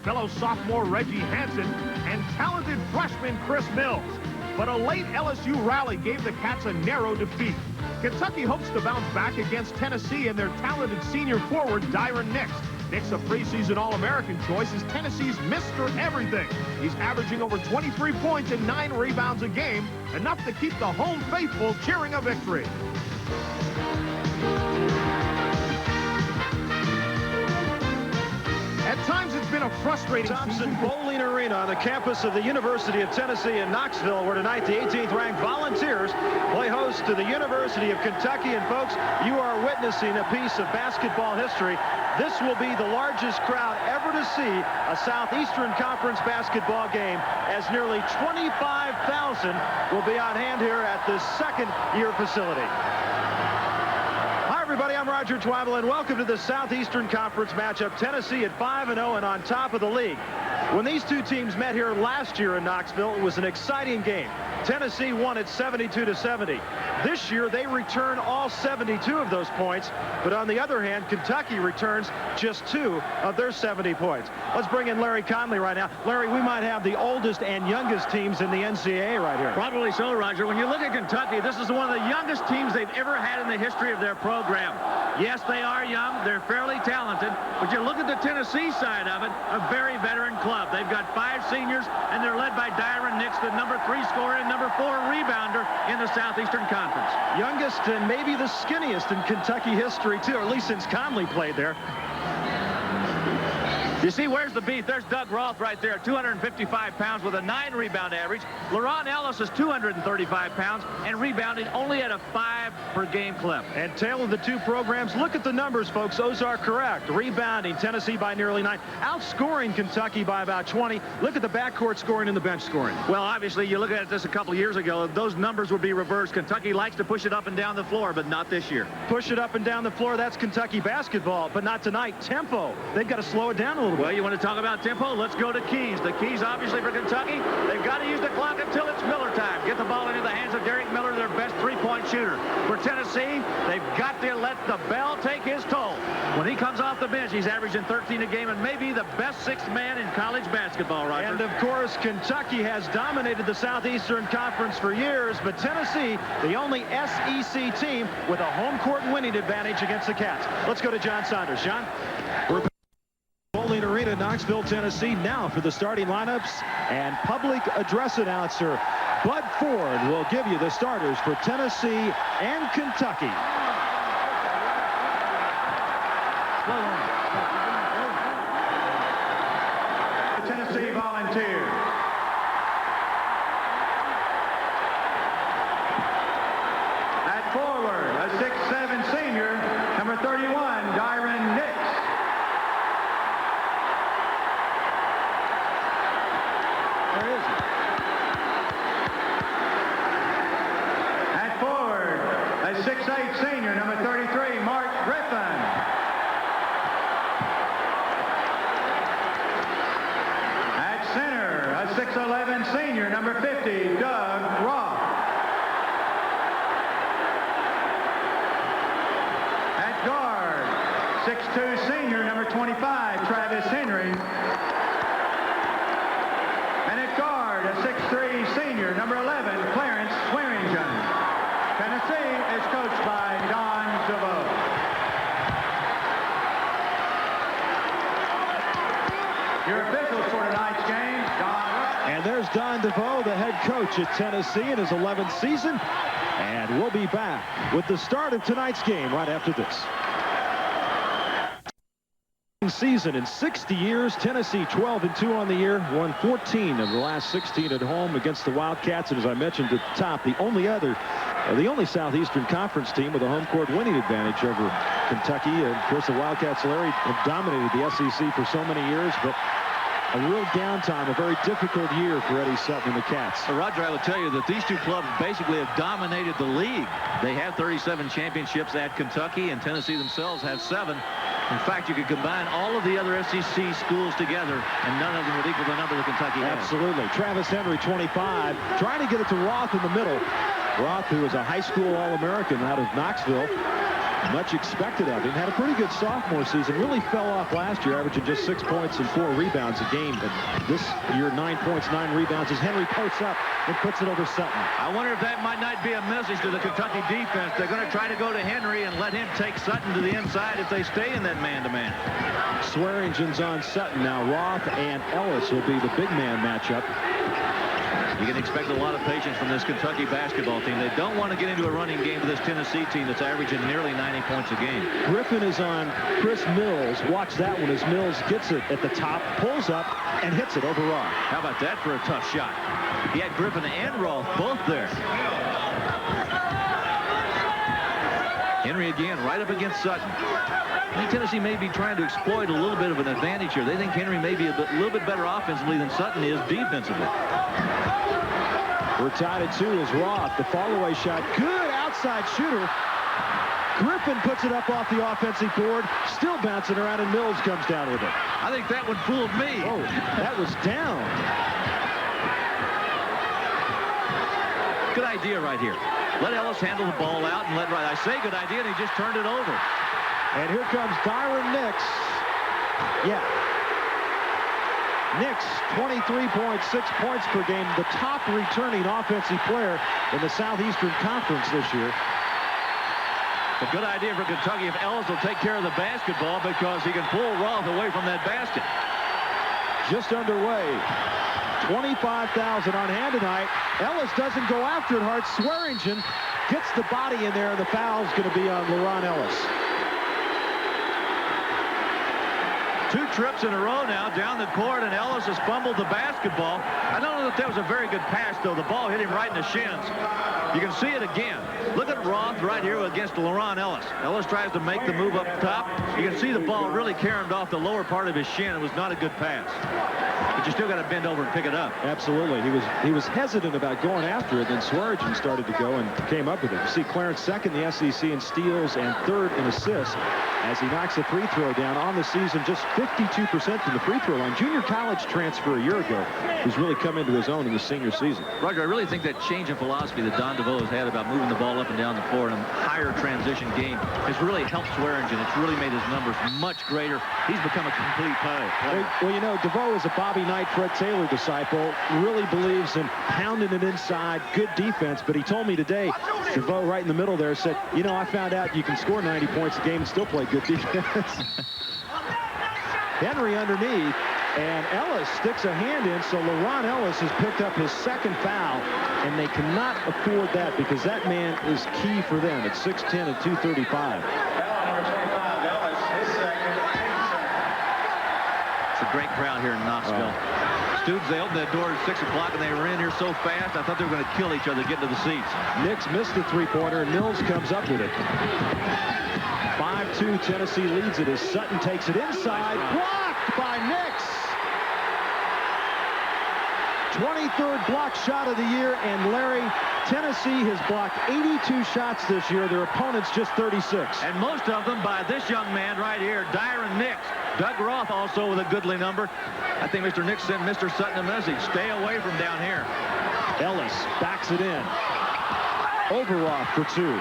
fellow sophomore Reggie Hansen and talented freshman Chris Mills. But a late LSU rally gave the Cats a narrow defeat. Kentucky hopes to bounce back against Tennessee and their talented senior forward, Dyron Nix. Nix, a preseason All-American choice, is Tennessee's Mr. Everything. He's averaging over 23 points and 9 rebounds a game, enough to keep the home faithful cheering a victory. At times, it's been a frustrating Thompson Bowling Arena on the campus of the University of Tennessee in Knoxville, where tonight the 18th-ranked Volunteers play host to the University of Kentucky. And, folks, you are witnessing a piece of basketball history. This will be the largest crowd ever to see a Southeastern Conference basketball game, as nearly 25,000 will be on hand here at this second-year facility. Everybody, I'm Roger Twyble, and welcome to the Southeastern Conference matchup. Tennessee at 5-0 and on top of the league. When these two teams met here last year in Knoxville, it was an exciting game. Tennessee won it 72-70. This year, they return all 72 of those points, but on the other hand, Kentucky returns just 2 of their 70 points. Let's bring in Larry Conley right now. Larry, we might have the oldest and youngest teams in the NCAA right here. Probably so, Roger. When you look at Kentucky, this is one of the youngest teams they've ever had in the history of their program. Yes, they are young. They're fairly talented. But you look at the Tennessee side of it, a very veteran club. They've got 5 seniors, and they're led by Dyron Nix, the number 3 scorer and number 4 rebounder in the Southeastern Conference. Youngest and maybe the skinniest in Kentucky history, too, or at least since Conley played there. You see, where's the beef? There's Doug Roth right there, 255 pounds with a 9 rebound average. LaRon Ellis is 235 pounds and rebounding only at a 5 per game clip. And tail of the two programs, look at the numbers, folks. Those are correct. Rebounding, Tennessee by nearly 9. Outscoring Kentucky by about 20. Look at the backcourt scoring and the bench scoring. Well, obviously, you look at this a couple years ago, those numbers would be reversed. Kentucky likes to push it up and down the floor, but not this year. Push it up and down the floor, that's Kentucky basketball, but not tonight. Tempo. They've got to slow it down a little bit. Well, you want to talk about tempo? Let's go to keys. The keys, obviously, for Kentucky, they've got to use the clock until it's Miller time. Get the ball into the hands of Derek Miller, their best 3-point shooter. For Tennessee, they've got to let the bell take his toll. When he comes off the bench, he's averaging 13 a game and maybe the best 6th man in college basketball, Roger. And, of course, Kentucky has dominated the Southeastern Conference for years, but Tennessee, the only SEC team with a home court winning advantage against the Cats. Let's go to John Saunders. John? We're Bowling Arena, Knoxville, Tennessee. Now for the starting lineups and public address announcer Bud Ford will give you the starters for Tennessee and Kentucky. The Tennessee Volunteers. At forward, a 6'7" senior, number 31, Dyron Nix. Where is he? At forward, a 6'8" senior, number 33, Mark Griffin. At center, a 6'11" senior, number 50, Doug Roth. At guard, 6'2" senior, number 25, Travis Henry. And at guard, a 6'3" senior, number 11, Clarence Swearingen. Tennessee is coached by Don DeVoe. Your officials for tonight's game, Don. And there's Don DeVoe, the head coach at Tennessee in his 11th season. And we'll be back with the start of tonight's game right after this. Season in 60 years, Tennessee 12-2 on the year, won 14 of the last 16 at home against the Wildcats, and as I mentioned at the top, the only Southeastern Conference team with a home court winning advantage over Kentucky. And of course, the Wildcats, Larry, have dominated the SEC for so many years, but a real downtime, a very difficult year for Eddie Sutton and the Cats. Well, Roger, I would tell you that these two clubs basically have dominated the league. They have 37 championships at Kentucky, and Tennessee themselves have 7. In fact, you could combine all of the other SEC schools together, and none of them would equal the number that Kentucky has. Absolutely. Travis Henry, 25, trying to get it to Roth in the middle. Roth, who was a high school All-American out of Knoxville. Much expected of him. Had a pretty good sophomore season. Really fell off last year, averaging just 6 points and 4 rebounds a game. But this year, 9 points, 9 rebounds as Henry posts up and puts it over Sutton. I wonder if that might not be a message to the Kentucky defense. They're going to try to go to Henry and let him take Sutton to the inside if they stay in that man-to-man. Swearingen's on Sutton now. Roth and Ellis will be the big man matchup. You can expect a lot of patience from this Kentucky basketball team. They don't want to get into a running game with this Tennessee team that's averaging nearly 90 points a game. Griffin is on Chris Mills. Watch that one as Mills gets it at the top, pulls up, and hits it over Roth. How about that for a tough shot? He had Griffin and Roth both there. Henry again right up against Sutton. I think Tennessee may be trying to exploit a little bit of an advantage here. They think Henry may be a little bit better offensively than Sutton is defensively. We're tied at 2 as Roth. The follow-away shot. Good outside shooter. Griffin puts it up off the offensive board. Still bouncing around, and Mills comes down with it. I think that one fooled me. Oh, that was down. Good idea right here. Let Ellis handle the ball out and let Wright. I say good idea, and he just turned it over. And here comes Dyron Nix. Yeah. Nix, 23.6 points per game, the top returning offensive player in the Southeastern Conference this year. A good idea for Kentucky if Ellis will take care of the basketball because he can pull Roth away from that basket. Just underway. 25,000 on hand tonight. Ellis doesn't go after it hard. Swearingen gets the body in there, and the foul's going to be on LeRon Ellis. 2 trips in a row now down the court, and Ellis has fumbled the basketball. I don't know that was a very good pass, though. The ball hit him right in the shins. You can see it again. Look at Roth right here against LeRon Ellis. Ellis tries to make the move up top. You can see the ball really caromed off the lower part of his shin. It was not a good pass. But you still got to bend over and pick it up. Absolutely. He was hesitant about going after it. Then Swearingen started to go and came up with it. You see Clarence second in the SEC in steals and third in assists as he knocks a free throw down on the season. Just 52% from the free throw line. Junior college transfer a year ago. He's really come into his own in the senior season. Roger, I really think that change in philosophy that Don DeVoe has had about moving the ball up and down the floor in a higher transition game has really helped Swearingen. It's really made his numbers much greater. He's become a complete player. Well, you know, DeVoe is a Bobby Knight, Fred Taylor disciple. Really believes in pounding it inside, good defense. But he told me today, DeVoe right in the middle there said, you know, I found out you can score 90 points a game and still play good defense. Henry underneath, and Ellis sticks a hand in, so LeRon Ellis has picked up his second foul, and they cannot afford that because that man is key for them at 6'10" and 235. It's a great crowd here in Knoxville. Students, they opened that door at 6 o'clock, and they ran here so fast, I thought they were going to kill each other getting to the seats. Nix missed the three-pointer, and Mills comes up with it. 5-2, Tennessee leads it as Sutton takes it inside. Blocked by Nix. 23rd block shot of the year, and Larry, Tennessee has blocked 82 shots this year. Their opponents just 36. And most of them by this young man right here, Dyron Nix. Doug Roth also with a goodly number. I think Mr. Nix sent Mr. Sutton a message. Stay away from down here. Ellis backs it in. Over Roth for 2.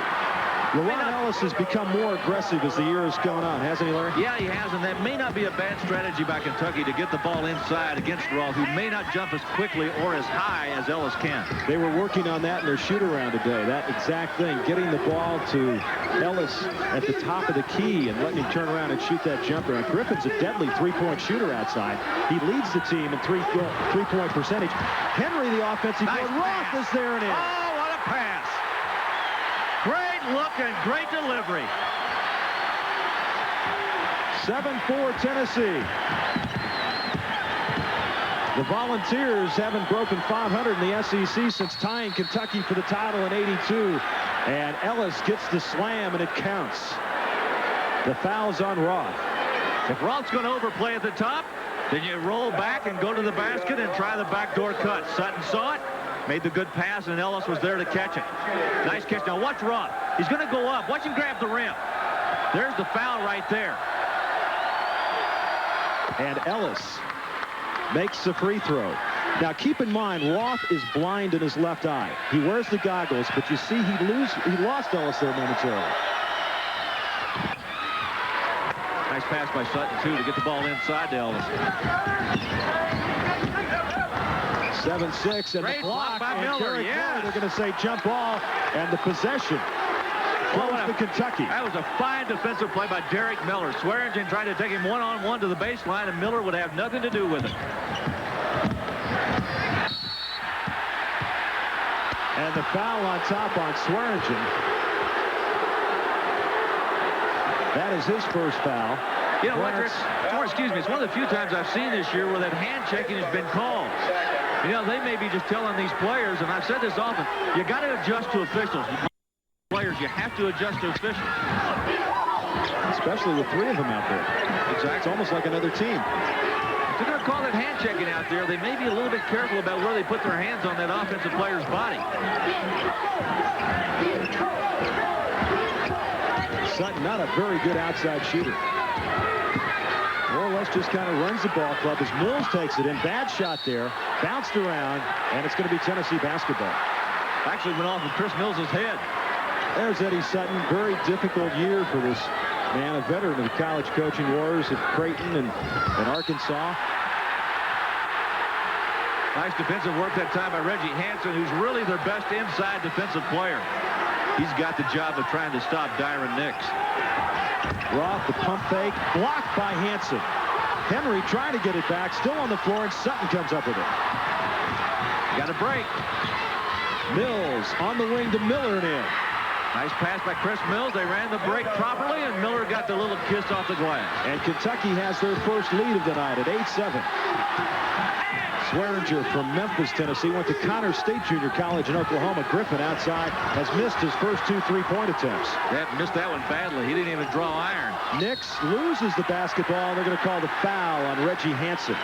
LeRon Ellis has become more aggressive as the year has gone on, hasn't he, Larry? Yeah, he has, and that may not be a bad strategy by Kentucky to get the ball inside against Roth, who may not jump as quickly or as high as Ellis can. They were working on that in their shoot-around today, that exact thing, getting the ball to Ellis at the top of the key and letting him turn around and shoot that jumper. And Griffin's a deadly three-point shooter outside. He leads the team in three-point percentage. Henry, the offensive board. Roth is there and in. Oh, what a pass. Great look and great delivery. 7-4 Tennessee. The Volunteers haven't broken 500 in the SEC since tying Kentucky for the title in '82. And Ellis gets the slam, and it counts. The foul's on Roth. If Roth's going to overplay at the top, then you roll back and go to the basket and try the backdoor cut. Sutton saw it. Made the good pass, and Ellis was there to catch it. Nice catch. Now watch Roth. He's going to go up. Watch him grab the rim. There's the foul right there. And Ellis makes the free throw. Now keep in mind, Roth is blind in his left eye. He wears the goggles, but you see he lost Ellis there momentarily. pass by Sutton, too, to get the ball inside to Ellis. 7-6 and Great the block by and Miller, They're going to say jump ball, and the possession goes to Kentucky. That was a fine defensive play by Derek Miller. Swearingen tried to take him one-on-one to the baseline, and Miller would have nothing to do with it. And the foul on top on Swearingen. That is his first foul. You know what, Rick? Or, excuse me, it's one of the few times I've seen this year where that hand checking has been called. You know, they may be just telling these players, and I've said this often, you got to adjust to officials. Players, you have to adjust to officials. Especially with 3 of them out there. Exactly. It's almost like another team. If they're going to call that hand checking out there, they may be a little bit careful about where they put their hands on that offensive player's body. Sutton, not a very good outside shooter. More or less just kind of runs the ball club as Mills takes it in. Bad shot there. Bounced around, and it's going to be Tennessee basketball. Actually went off of Chris Mills' head. There's Eddie Sutton. Very difficult year for this man, a veteran of the college coaching wars at Creighton and Arkansas. Nice defensive work that time by Reggie Hansen, who's really their best inside defensive player. He's got the job of trying to stop Dyron Nix. Roth, the pump fake, blocked by Hansen. Henry trying to get it back, still on the floor, and Sutton comes up with it. Got a break. Mills on the wing to Miller and in. Nice pass by Chris Mills. They ran the break properly, and Miller got the little kiss off the glass. And Kentucky has their first lead of the night at 8-7. Swearinger from Memphis, Tennessee, went to Connors State Junior College in Oklahoma. Griffin outside has missed his first 2 3-point attempts. That missed that one badly. He didn't even draw iron. Nix loses the basketball, and they're going to call the foul on Reggie Hansen.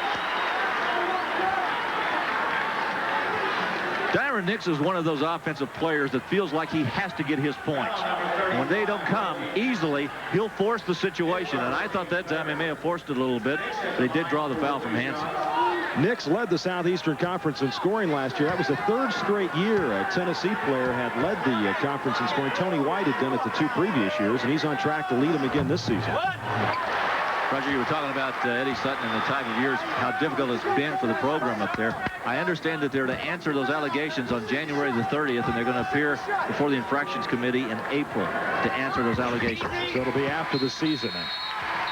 Dyron Nix is one of those offensive players that feels like he has to get his points. And when they don't come easily, he'll force the situation. And I thought that time he may have forced it a little bit. They did draw the foul from Hansen. Nix led the Southeastern Conference in scoring last year. That was the 3rd straight year a Tennessee player had led the conference in scoring. Tony White had done it the 2 previous years, and he's on track to lead him again this season. Roger, you were talking about Eddie Sutton and the type of years, how difficult it's been for the program up there. I understand that they're to answer those allegations on January the 30th, and they're going to appear before the infractions committee in April to answer those allegations. So it'll be after the season.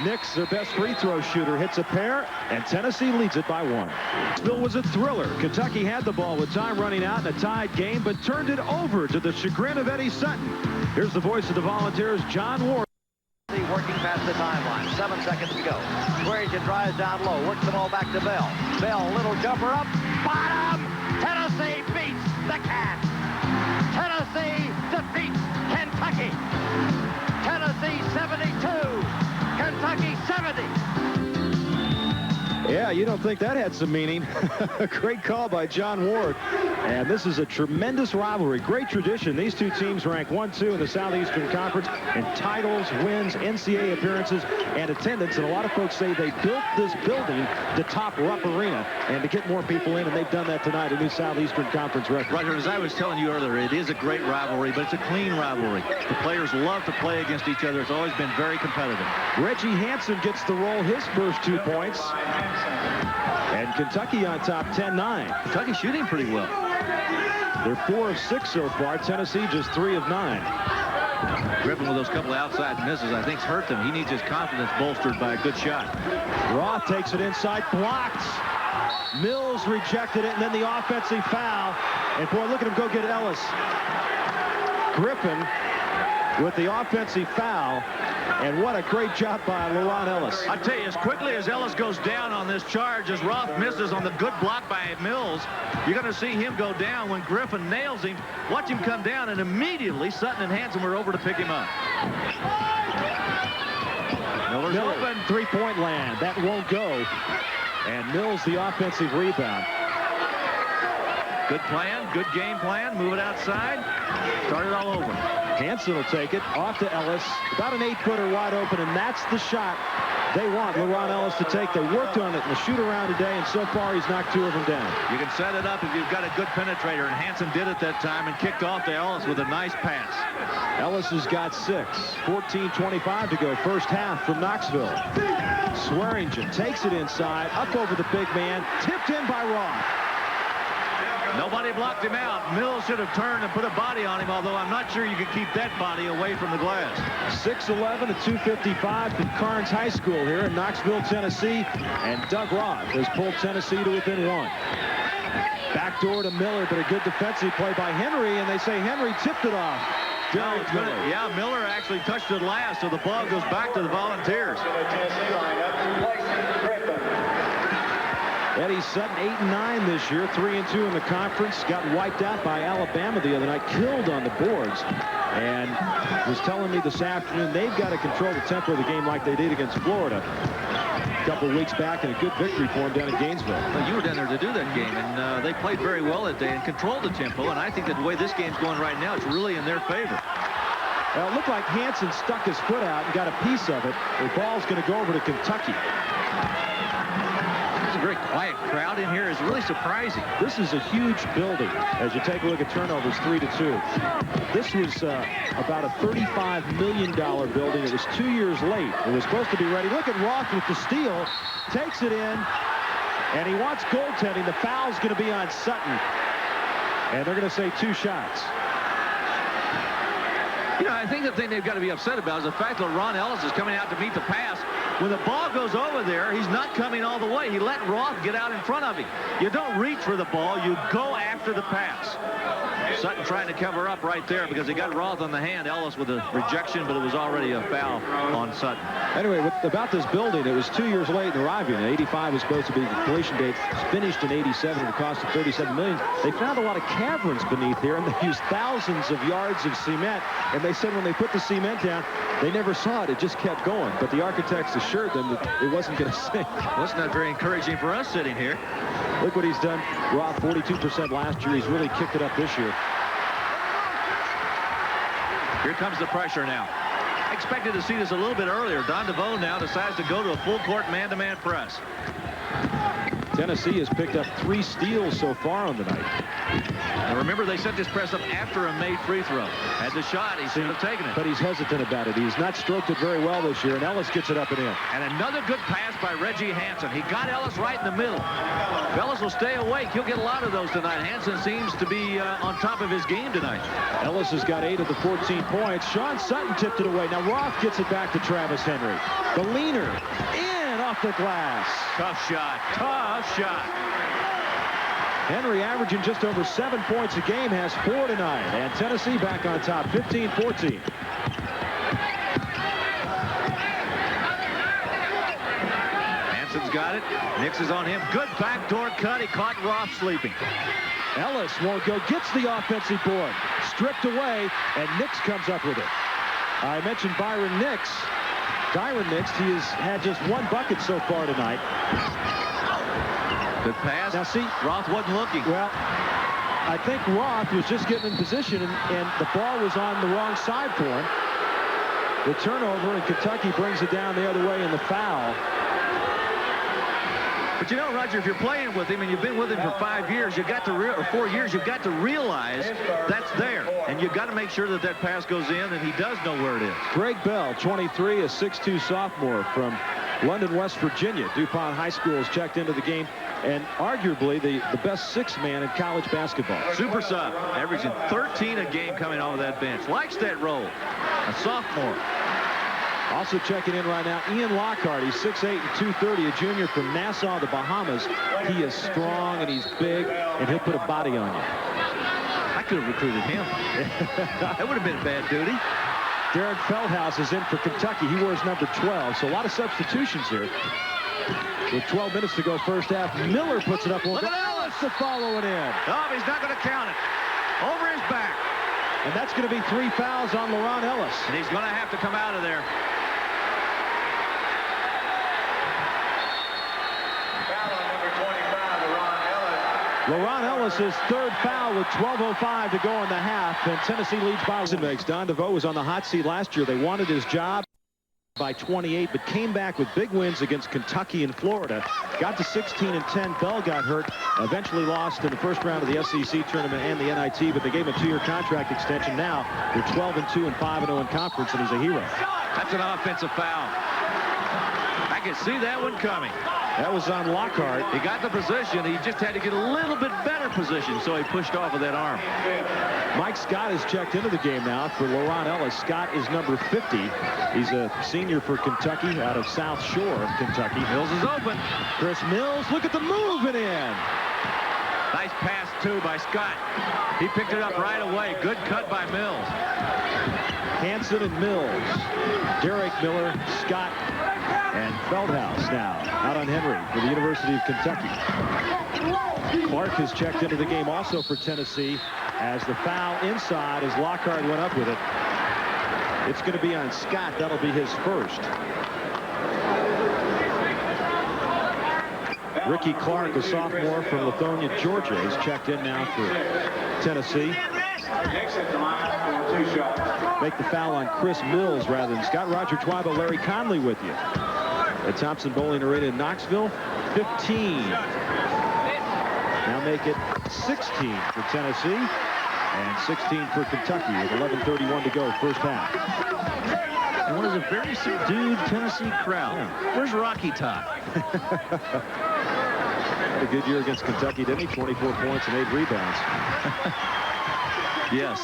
Nix, their best free throw shooter, hits a pair, and Tennessee leads it by 1. Still was a thriller. Kentucky had the ball with time running out in a tied game, but turned it over to the chagrin of Eddie Sutton. Here's the voice of the Volunteers, John Ward. Working past the timeline. 7 seconds to go. Swearingen drives down low. Works the ball back to Bell. Bell, little jumper up. Bottom! Tennessee beats the Cats. Tennessee defeats Kentucky. Tennessee 72. Kentucky 70. Yeah, you don't think that had some meaning. Great call by John Ward. And this is a tremendous rivalry. Great tradition. These two teams rank 1-2 in the Southeastern Conference in titles, wins, NCAA appearances, and attendance. And a lot of folks say they built this building to top Rupp Arena and to get more people in, and they've done that tonight, a new Southeastern Conference record. Roger, as I was telling you earlier, it is a great rivalry, but it's a clean rivalry. The players love to play against each other. It's always been very competitive. Reggie Hansen gets the roll, his first 2 points. And Kentucky on top 10-9. Kentucky shooting pretty well. They're 4 of 6 so far. Tennessee just 3 of 9. Griffin with those couple of outside misses, I think, has hurt them. He needs his confidence bolstered by a good shot. Roth takes it inside, blocked. Mills rejected it, and then the offensive foul. And boy, look at him go get Ellis. Griffin with the offensive foul. And what a great job by LeRon Ellis. I tell you, as quickly as Ellis goes down on this charge, as Roth misses on the good block by Mills, you're going to see him go down when Griffin nails him. Watch him come down, and immediately Sutton and Hansen were over to pick him up. Miller's open. 3-point land. That won't go. And Mills the offensive rebound. Good plan, good game plan. Move it outside. Start it all over. Hansen will take it off to Ellis. About an 8-footer wide open, and that's the shot they want LaRon Ellis to take. They worked on it in the shoot-around today, and so far he's knocked 2 of them down. You can set it up if you've got a good penetrator, and Hansen did it that time and kicked off to Ellis with a nice pass. Ellis has got 6. 14:25 to go, first half from Knoxville. Swearingen takes it inside, up over the big man, tipped in by Roth. Nobody blocked him out. Mills should have turned and put a body on him, although I'm not sure you could keep that body away from the glass. 6:11 at 2:55 from Carnes High School here in Knoxville, Tennessee. And Doug Roth has pulled Tennessee to within 1. Backdoor to Miller, but a good defensive play by Henry, and they say Henry tipped it off. Yeah, Miller actually touched it last, so the ball goes back to the Volunteers. Eddie Sutton 8-9 this year, 3-2 in the conference. Got wiped out by Alabama the other night, killed on the boards, and was telling me this afternoon they've got to control the tempo of the game like they did against Florida a couple weeks back, and a good victory for them down in Gainesville. Well, you were down there to do that game, and they played very well that day and controlled the tempo, and I think that the way this game's going right now, it's really in their favor. Well, it looked like Hansen stuck his foot out and got a piece of it. The ball's going to go over to Kentucky. Very quiet crowd in here is really surprising. This is a huge building. As you take a look at turnovers, 3-2. This was about a $35 million building. It was 2 years late. It was supposed to be ready. Look at Roth with the steal. Takes it in, and he wants goaltending. The foul's going to be on Sutton, and they're going to say 2 shots. You know, I think the thing they've got to be upset about is the fact that LaRon Ellis is coming out to meet the pass. When the ball goes over there, he's not coming all the way. He let Roth get out in front of him. You don't reach for the ball. You go after the pass. Sutton trying to cover up right there because he got Roth on the hand. Ellis with a rejection, but it was already a foul on Sutton. Anyway, about this building, it was 2 years late in arriving. 85 was supposed to be the completion date. It's finished in 87 at a cost of $37 million. They found a lot of caverns beneath here, and they used thousands of yards of cement. And they said when they put the cement down, they never saw it. It just kept going. But the architects assured them that it wasn't going to sink. That's not very encouraging for us sitting here. Look what he's done. Roth 42% last year. He's really kicked it up this year. Here comes the pressure now. Expected to see this a little bit earlier. Don DeVoe now decides to go to a full court man-to-man press. Tennessee has picked up 3 steals so far on the night. Now remember, they set this press up after a made free throw. Had the shot, he should have taken it. But he's hesitant about it. He's not stroked it very well this year, and Ellis gets it up and in. And another good pass by Reggie Hansen. He got Ellis right in the middle. If Ellis will stay awake, he'll get a lot of those tonight. Hansen seems to be on top of his game tonight. Ellis has got 8 of the 14 points. Sean Sutton tipped it away. Now Roth gets it back to Travis Henry. The leaner in off the glass. Tough shot. Tough shot. Henry averaging just over 7 points a game, has 4 tonight. And Tennessee back on top, 15-14. Hansen's got it. Nix is on him. Good backdoor cut. He caught Roth sleeping. Ellis won't go. Gets the offensive board. Stripped away, and Nix comes up with it. I mentioned Byron Nix. Dyron Nix, he has had just 1 bucket so far tonight. Good pass. Now see, Roth wasn't looking. Well, I think Roth was just getting in position, and the ball was on the wrong side for him. The turnover, and Kentucky brings it down the other way in the foul. But you know, Roger, if you're playing with him and you've been with him for 5 years, you got to or 4 years, you've got to realize that's there, and you've got to make sure that that pass goes in, and he does know where it is. Greg Bell, 23, a 6'2 sophomore from London, West Virginia. DuPont High School has checked into the game, and arguably the best 6th man in college basketball. Super sub, averaging 13 a game coming off of that bench. Likes that role. A sophomore. Also checking in right now, Ian Lockhart. He's 6'8 and 230, a junior from Nassau, the Bahamas. He is strong and he's big, and he'll put a body on you. I could have recruited him. That would have been a bad duty. Derek Feldhaus is in for Kentucky. He wears number 12, so a lot of substitutions here. With 12 minutes to go first half, Miller puts it up. Look at Ellis to follow it in. Oh, he's not going to count it. Over his back. And that's going to be 3 fouls on LaRon Ellis. And he's going to have to come out of there. LaRon Ellis' 3rd foul with 12:05 to go in the half, and Tennessee leads by 1. Don DeVoe was on the hot seat last year. They wanted his job. by 28, but came back with big wins against Kentucky and Florida. Got to 16-10. Bell got hurt. Eventually lost in the first round of the SEC tournament and the NIT, but they gave him a 2-year contract extension. Now they're 12-2 and 5-0 in conference, and he's a hero. That's an offensive foul. I can see that one coming. That was on Lockhart. He got the position. He just had to get a little bit better position, so he pushed off with that arm. Mike Scott has checked into the game now for LaRon Ellis. Scott is number 50. He's a senior for Kentucky out of South Shore of Kentucky. Mills is open. Chris Mills, look at the movement in. Nice pass, too, by Scott. He picked it up right away. Good cut by Mills. Hansen and Mills. Derek Miller, Scott, and Feldhaus now out on Henry for the University of Kentucky. Clark has checked into the game also for Tennessee as the foul inside as Lockhart went up with it. It's going to be on Scott. That'll be his first. Ricky Clark, a sophomore from Lithonia, Georgia, is checked in now for Tennessee. Make the foul on Chris Mills rather than Scott. Roger Twyba, Larry Conley with you at Thompson Bowling Arena in Knoxville. 15. Now make it 16 for Tennessee and 16 for Kentucky with 11:31 to go first half. And what is a very subdued Tennessee crowd. Yeah. Where's Rocky Top? Had a good year against Kentucky, didn't he? 24 points and 8 rebounds. Yes.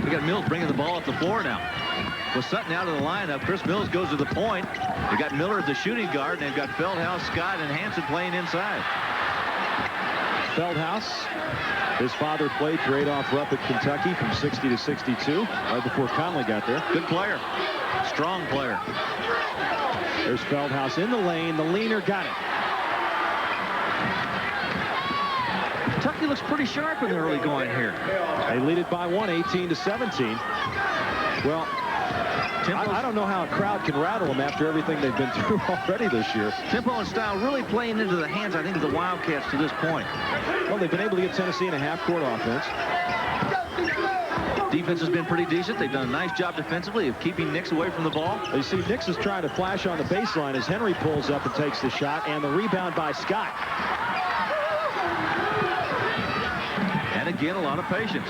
We got Mills bringing the ball up the floor now. With Sutton out of the lineup, Chris Mills goes to the point. They got Miller at the shooting guard, and they've got Feldhaus, Scott, and Hansen playing inside. Feldhaus, his father played for Adolph Rupp at Kentucky from 60 to 62, right before Conley got there. Good player. Strong player. There's Feldhaus in the lane. The leaner got it. Kentucky looks pretty sharp in the early going here. They lead it by 1, 18 to 17. Well, I don't know how a crowd can rattle them after everything they've been through already this year. Tempo and style really playing into the hands, I think, of the Wildcats to this point. Well, they've been able to get Tennessee in a half-court offense. Defense has been pretty decent. They've done a nice job defensively of keeping Nix away from the ball. You see, Nix is trying to flash on the baseline as Henry pulls up and takes the shot, and the rebound by Scott. And again, a lot of patience.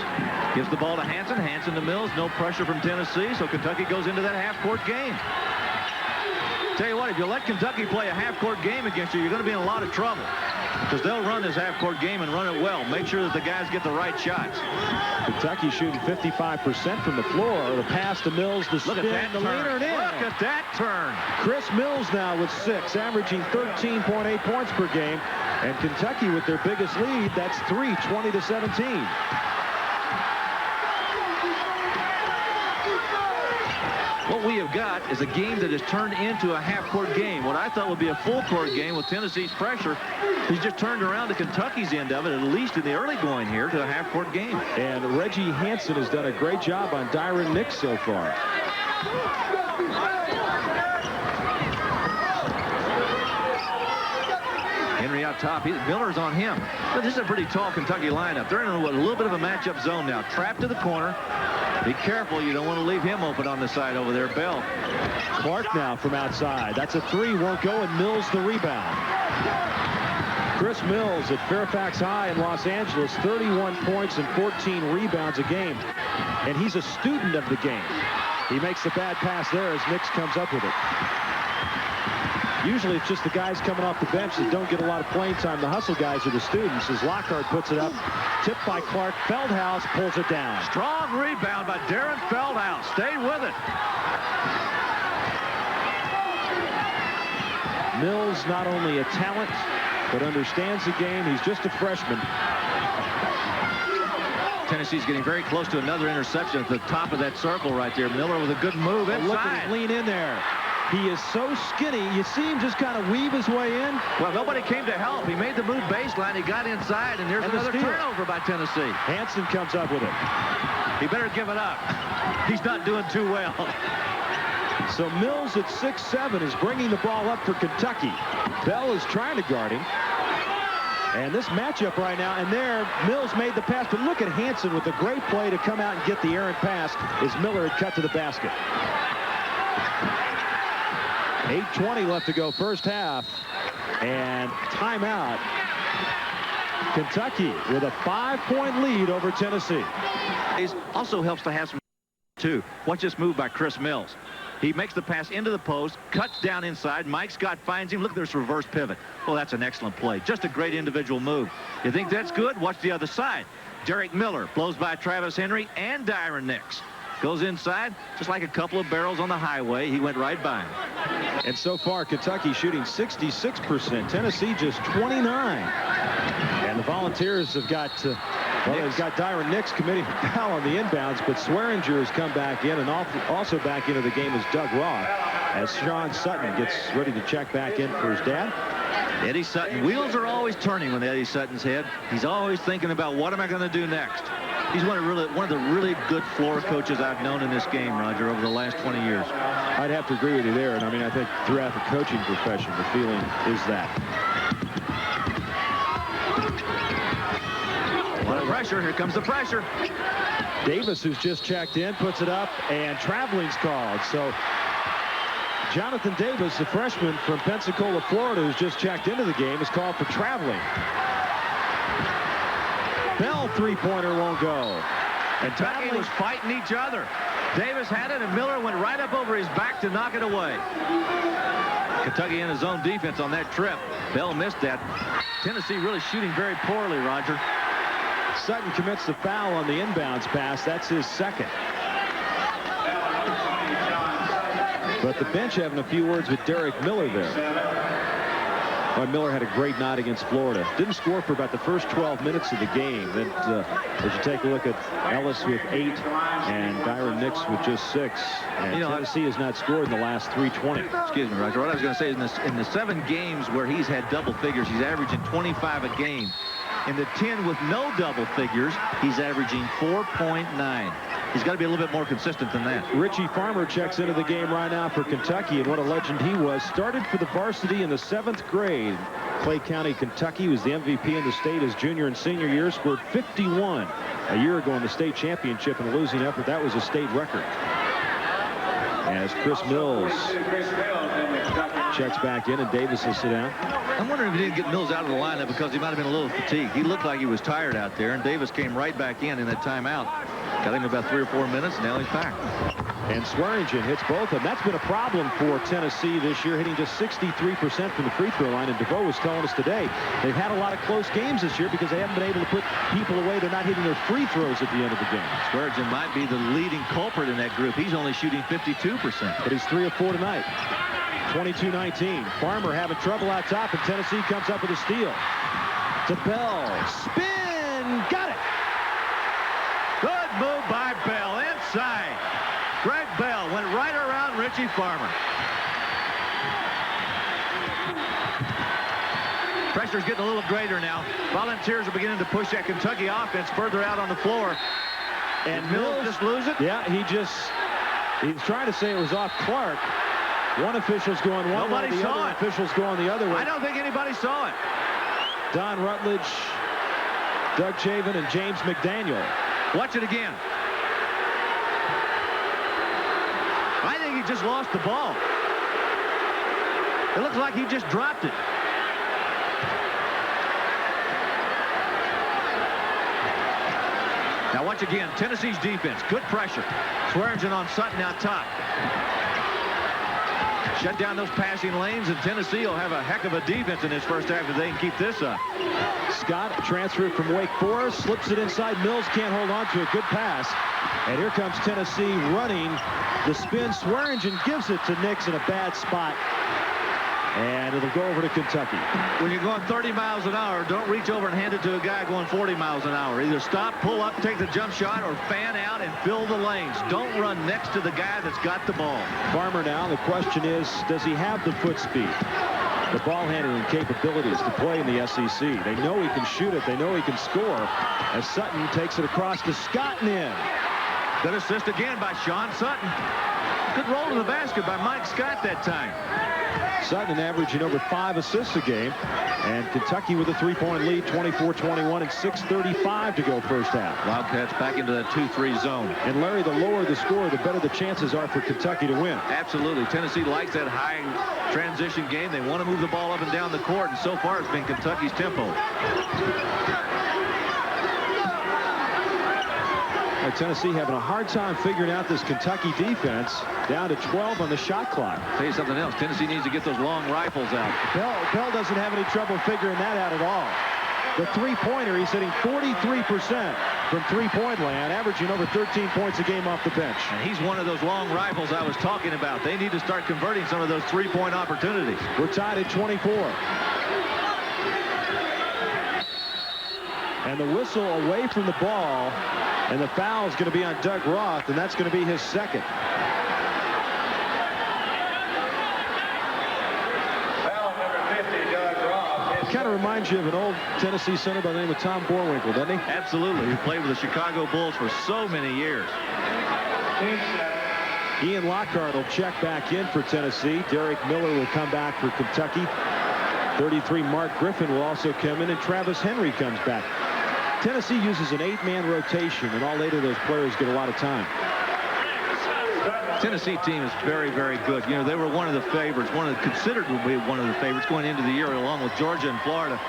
Gives the ball to Hansen. Hansen to Mills. No pressure from Tennessee, so Kentucky goes into that half-court game. Tell you what, if you let Kentucky play a half-court game against you, you're going to be in a lot of trouble. Because they'll run this half-court game and run it well. Make sure that the guys get the right shots. Kentucky shooting 55% from the floor. The pass to Mills, the spin, the leaner, and in. Look at that turn. Chris Mills now with 6, averaging 13.8 points per game. And Kentucky with their biggest lead, that's 3, 20 to 17. What we have got is a game that has turned into a half-court game. What I thought would be a full-court game with Tennessee's pressure, he's just turned around to Kentucky's end of it, at least in the early going here, to a half-court game. And Reggie Hansen has done a great job on Dyron Nix so far. Henry out top. Miller's on him. But this is a pretty tall Kentucky lineup. They're in a little bit of a matchup zone now. Trapped to the corner. Be careful. You don't want to leave him open on the side over there. Bell. Clark now from outside. That's a 3. Won't go, and Mills the rebound. Chris Mills at Fairfax High in Los Angeles. 31 points and 14 rebounds a game. And he's a student of the game. He makes the bad pass there as Nix comes up with it. Usually it's just the guys coming off the bench that don't get a lot of playing time. The hustle guys are the students as Lockhart puts it up. Tipped by Clark. Feldhaus pulls it down. Strong rebound by Darren Feldhaus. Stay with it. Mills not only a talent, but understands the game. He's just a freshman. Tennessee's getting very close to another interception at the top of that circle right there. Miller with a good move inside. Look at him lean in there. He is so skinny. You see him just kind of weave his way in. Well, nobody came to help. He made the move baseline. He got inside, and there's another turnover by Tennessee. Hansen comes up with it. He better give it up. He's not doing too well. So Mills at 6'7" is bringing the ball up for Kentucky. Bell is trying to guard him. And this matchup right now, and there, Mills made the pass, but look at Hansen with a great play to come out and get the errant pass as Miller had cut to the basket. 8:20 left to go first half, and timeout. Kentucky with a 5-point lead over Tennessee. It also helps to have some too. Watch this move by Chris Mills. He makes the pass into the post, cuts down inside. Mike Scott finds him. Look at this reverse pivot. Well, that's an excellent play. Just a great individual move. You think that's good? Watch the other side. Derek Miller blows by Travis Henry and Dyron Nix. Goes inside, just like a couple of barrels on the highway. He went right by him. And so far, Kentucky shooting 66%. Tennessee just 29. And the Volunteers have got, well, they've got Dyron Nix committing a foul on the inbounds, but Swearinger has come back in, and also back into the game is Doug Roth, as Sean Sutton gets ready to check back in for his dad. Eddie Sutton, wheels are always turning with Eddie Sutton's head. He's always thinking about what am I going to do next. He's one of the really good floor coaches I've known in this game, Roger, over the last 20 years. I'd have to agree with you there, and I mean, I think throughout the coaching profession, the feeling is that. What a pressure. Here comes the pressure. Davis, who's just checked in, puts it up, and traveling's called. So Jonathan Davis, the freshman from Pensacola, Florida, who's just checked into the game, is called for traveling. Bell three-pointer won't go. And Kentucky was fighting each other. Davis had it, and Miller went right up over his back to knock it away. Kentucky in his own defense on that trip. Bell missed that. Tennessee really shooting very poorly, Roger. Sutton commits the foul on the inbounds pass. That's his second. But the bench having a few words with Derek Miller there. Miller had a great night against Florida. Didn't score for about the first 12 minutes of the game. Then as you take a look at Ellis with 8 and Dyron Nix with just 6. And Tennessee has not scored in the last 3:20. Excuse me, Roger. What I was going to say is in the 7 games where he's had double figures, he's averaging 25 a game. In the 10 with no double figures, he's averaging 4.9. He's got to be a little bit more consistent than that. Richie Farmer checks into the game right now for Kentucky, and what a legend he was. Started for the varsity in the 7th grade. Clay County, Kentucky, was the MVP in the state his junior and senior year. Scored 51 a year ago in the state championship in a losing effort. That was a state record. As Chris Mills checks back in, and Davis will sit down. I'm wondering if he didn't get Mills out of the lineup because he might have been a little fatigued. He looked like he was tired out there, and Davis came right back in that timeout. Got him about 3 or 4 minutes, and now he's back. And Swearingen hits both of them. That's been a problem for Tennessee this year, hitting just 63% from the free throw line. And DeVoe was telling us today they've had a lot of close games this year because they haven't been able to put people away. They're not hitting their free throws at the end of the game. Swearingen might be the leading culprit in that group. He's only shooting 52%. But he's 3 of 4 tonight. 22-19. Farmer having trouble out top, and Tennessee comes up with a steal. To Bell. Spin! Got it! Good move by Bell inside. Greg Bell went right around Richie Farmer. Pressure's getting a little greater now. Volunteers are beginning to push that Kentucky offense further out on the floor. And Mills just lose it? Yeah, he's trying to say it was off Clark. One official's going one way, the other official's going the other way. I don't think anybody saw it. Don Rutledge, Doug Chavin, and James McDaniel. Watch it again. I think he just lost the ball. It looks like he just dropped it. Now watch again. Tennessee's defense. Good pressure. Swearingen on Sutton out top. Shut down those passing lanes, and Tennessee will have a heck of a defense in this first half if they can keep this up. Scott transferred from Wake Forest, slips it inside. Mills can't hold on to a good pass. And here comes Tennessee running the spin. Swearingen gives it to Nix in a bad spot. And it'll go over to Kentucky. When you're going 30 miles an hour, don't reach over and hand it to a guy going 40 miles an hour. Either stop, pull up, take the jump shot, or fan out and fill the lanes. Don't run next to the guy that's got the ball. Farmer now, the question is, does he have the foot speed, the ball handling capabilities to play in the SEC? They know he can shoot it. They know he can score. As Sutton takes it across to Scott and in. Good assist again by Sean Sutton. Good roll to the basket by Mike Scott that time. Sutton averaging over 5 assists a game. And Kentucky with a 3-point lead, 24-21, and 6:35 to go first half. Wildcats back into the 2-3 zone. And Larry, the lower the score, the better the chances are for Kentucky to win. Absolutely. Tennessee likes that high transition game. They want to move the ball up and down the court, and so far it's been Kentucky's tempo. Tennessee having a hard time figuring out this Kentucky defense. Down to 12 on the shot clock. Tell you something else. Tennessee needs to get those long rifles out. Bell doesn't have any trouble figuring that out at all. The three-pointer, he's hitting 43% from three-point land, averaging over 13 points a game off the bench. And he's one of those long rifles I was talking about. They need to start converting some of those three-point opportunities. We're tied at 24. And the whistle away from the ball, and the foul is going to be on Doug Roth, and that's going to be his second. Foul number 50, Doug Roth. Kind of reminds you of an old Tennessee center by the name of Tom Borwinkle, doesn't he? Absolutely. He played with the Chicago Bulls for so many years. Ian Lockhart will check back in for Tennessee. Derek Miller will come back for Kentucky. 33, Mark Griffin will also come in, and Travis Henry comes back. Tennessee uses an 8-man rotation, and all 8 of those players get a lot of time. Tennessee team is very, very good. You know, they were one of the favorites, considered to be one of the favorites going into the year, along with Georgia and Florida.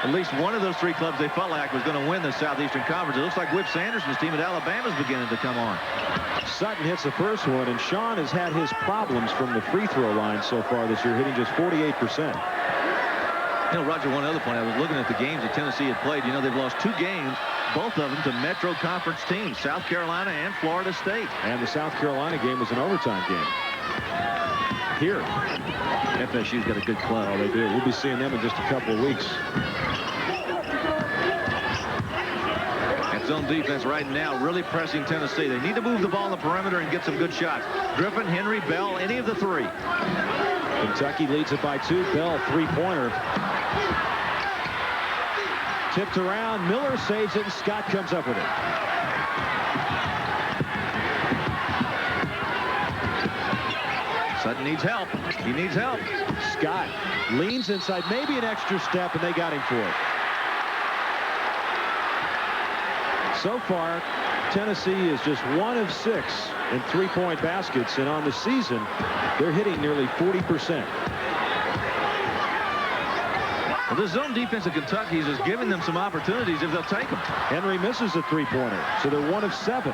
At least one of those 3 clubs they felt like was going to win the Southeastern Conference. It looks like Whip Sanderson's team at Alabama is beginning to come on. Sutton hits the first one, and Sean has had his problems from the free throw line so far this year, hitting just 48%. You know, Roger, one other point, I was looking at the games that Tennessee had played. You know, they've lost 2 games, both of them to Metro Conference teams, South Carolina and Florida State. And the South Carolina game was an overtime game. Here. FSU's got a good club. Oh, they do. We'll be seeing them in just a couple of weeks. That zone defense right now really pressing Tennessee. They need to move the ball on the perimeter and get some good shots. Griffin, Henry, Bell, any of the 3. Kentucky leads it by 2. Bell, 3-pointer. Tipped around. Miller saves it, and Scott comes up with it. Sutton needs help. He needs help. Scott leans inside, maybe an extra step, and they got him for it. So far, Tennessee is just 1 of 6 in 3-point baskets, and on the season, they're hitting nearly 40%. Well, the zone defense of Kentucky's is giving them some opportunities if they'll take them. Henry misses a 3-pointer, so they're 1 of 7.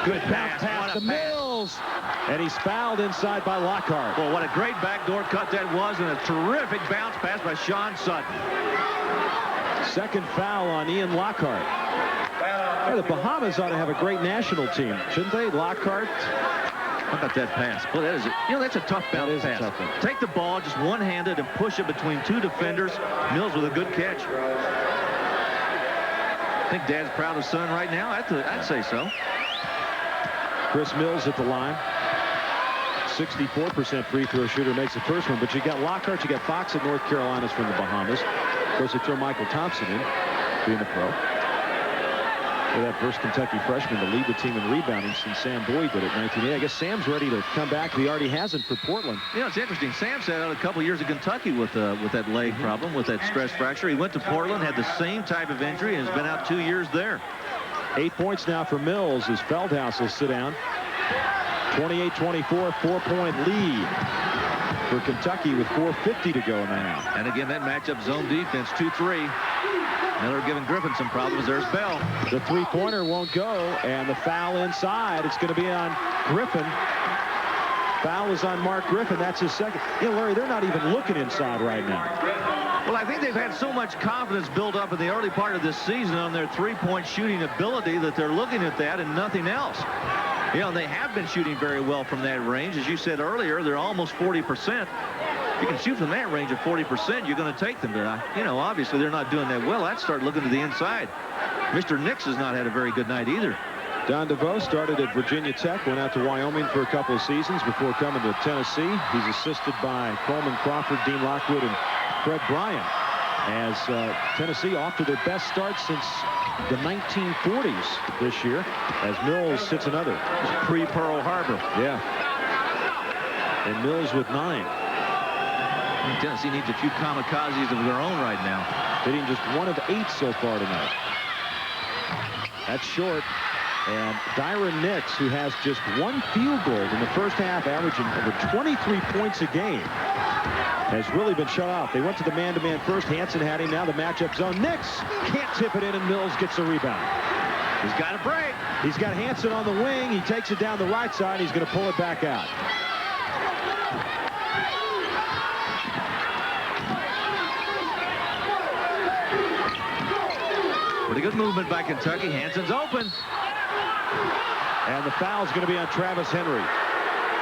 Good pass to Mills, and he's fouled inside by Lockhart. Well, what a great backdoor cut that was, and a terrific bounce pass by Sean Sutton. Second foul on Ian Lockhart. Yeah, the Bahamas ought to have a great national team, shouldn't they? Lockhart. How about that pass? Well, that is, you know, that's a tough bounce pass. Tough one. Take the ball just one-handed and push it between 2 defenders. Mills with a good catch. I think Dad's proud of son right now. I'd say so. Chris Mills at the line. 64% free throw shooter, makes the first one. But you got Lockhart, you got Fox at North Carolina's from the Bahamas. Of course, they throw Michael Thompson in, being a pro. They're that first Kentucky freshman to lead the team in rebounding since Sam Boyd did it in 1980. I guess Sam's ready to come back. He already hasn't for Portland. You know, it's interesting. Sam sat out a couple years at Kentucky with that leg problem, with that stress fracture. He went to Portland, had the same type of injury, and has been out 2 years there. 8 points now for Mills as Feldhaus will sit down. 28-24, 4-point lead for Kentucky with 4:50 to go in the half. And again, that matchup zone defense, 2-3. Miller giving Griffin some problems. There's Bell. The 3-pointer won't go, and the foul inside. It's going to be on Griffin. Foul is on Mark Griffin. That's his second. You know, Larry, they're not even looking inside right now. Well, I think they've had so much confidence built up in the early part of this season on their 3-point shooting ability that they're looking at that and nothing else. You know, they have been shooting very well from that range. As you said earlier, they're almost 40%. If you can shoot from that range of 40%, you're going to take them. But, you know, obviously they're not doing that well. I'd start looking to the inside. Mr. Nix has not had a very good night either. Don DeVoe started at Virginia Tech, went out to Wyoming for a couple of seasons before coming to Tennessee. He's assisted by Coleman Crawford, Dean Lockwood, and Fred Bryant. as Tennessee off to their best start since the 1940s this year, as Mills hits another. Pre-Pearl Harbor. Yeah. And Mills with 9. Tennessee needs a few kamikazes of their own right now. Hitting just 1 of 8 so far tonight. That's short. And Dyron Nix, who has just 1 field goal in the first half, averaging over 23 points a game, has really been shut off. They went to the man-to-man first. Hansen had him. Now the matchup zone. Nix can't tip it in, and Mills gets the rebound. He's got a break. He's got Hansen on the wing. He takes it down the right side. He's going to pull it back out. Pretty good movement by Kentucky. Hansen's open. And the foul's going to be on Travis Henry.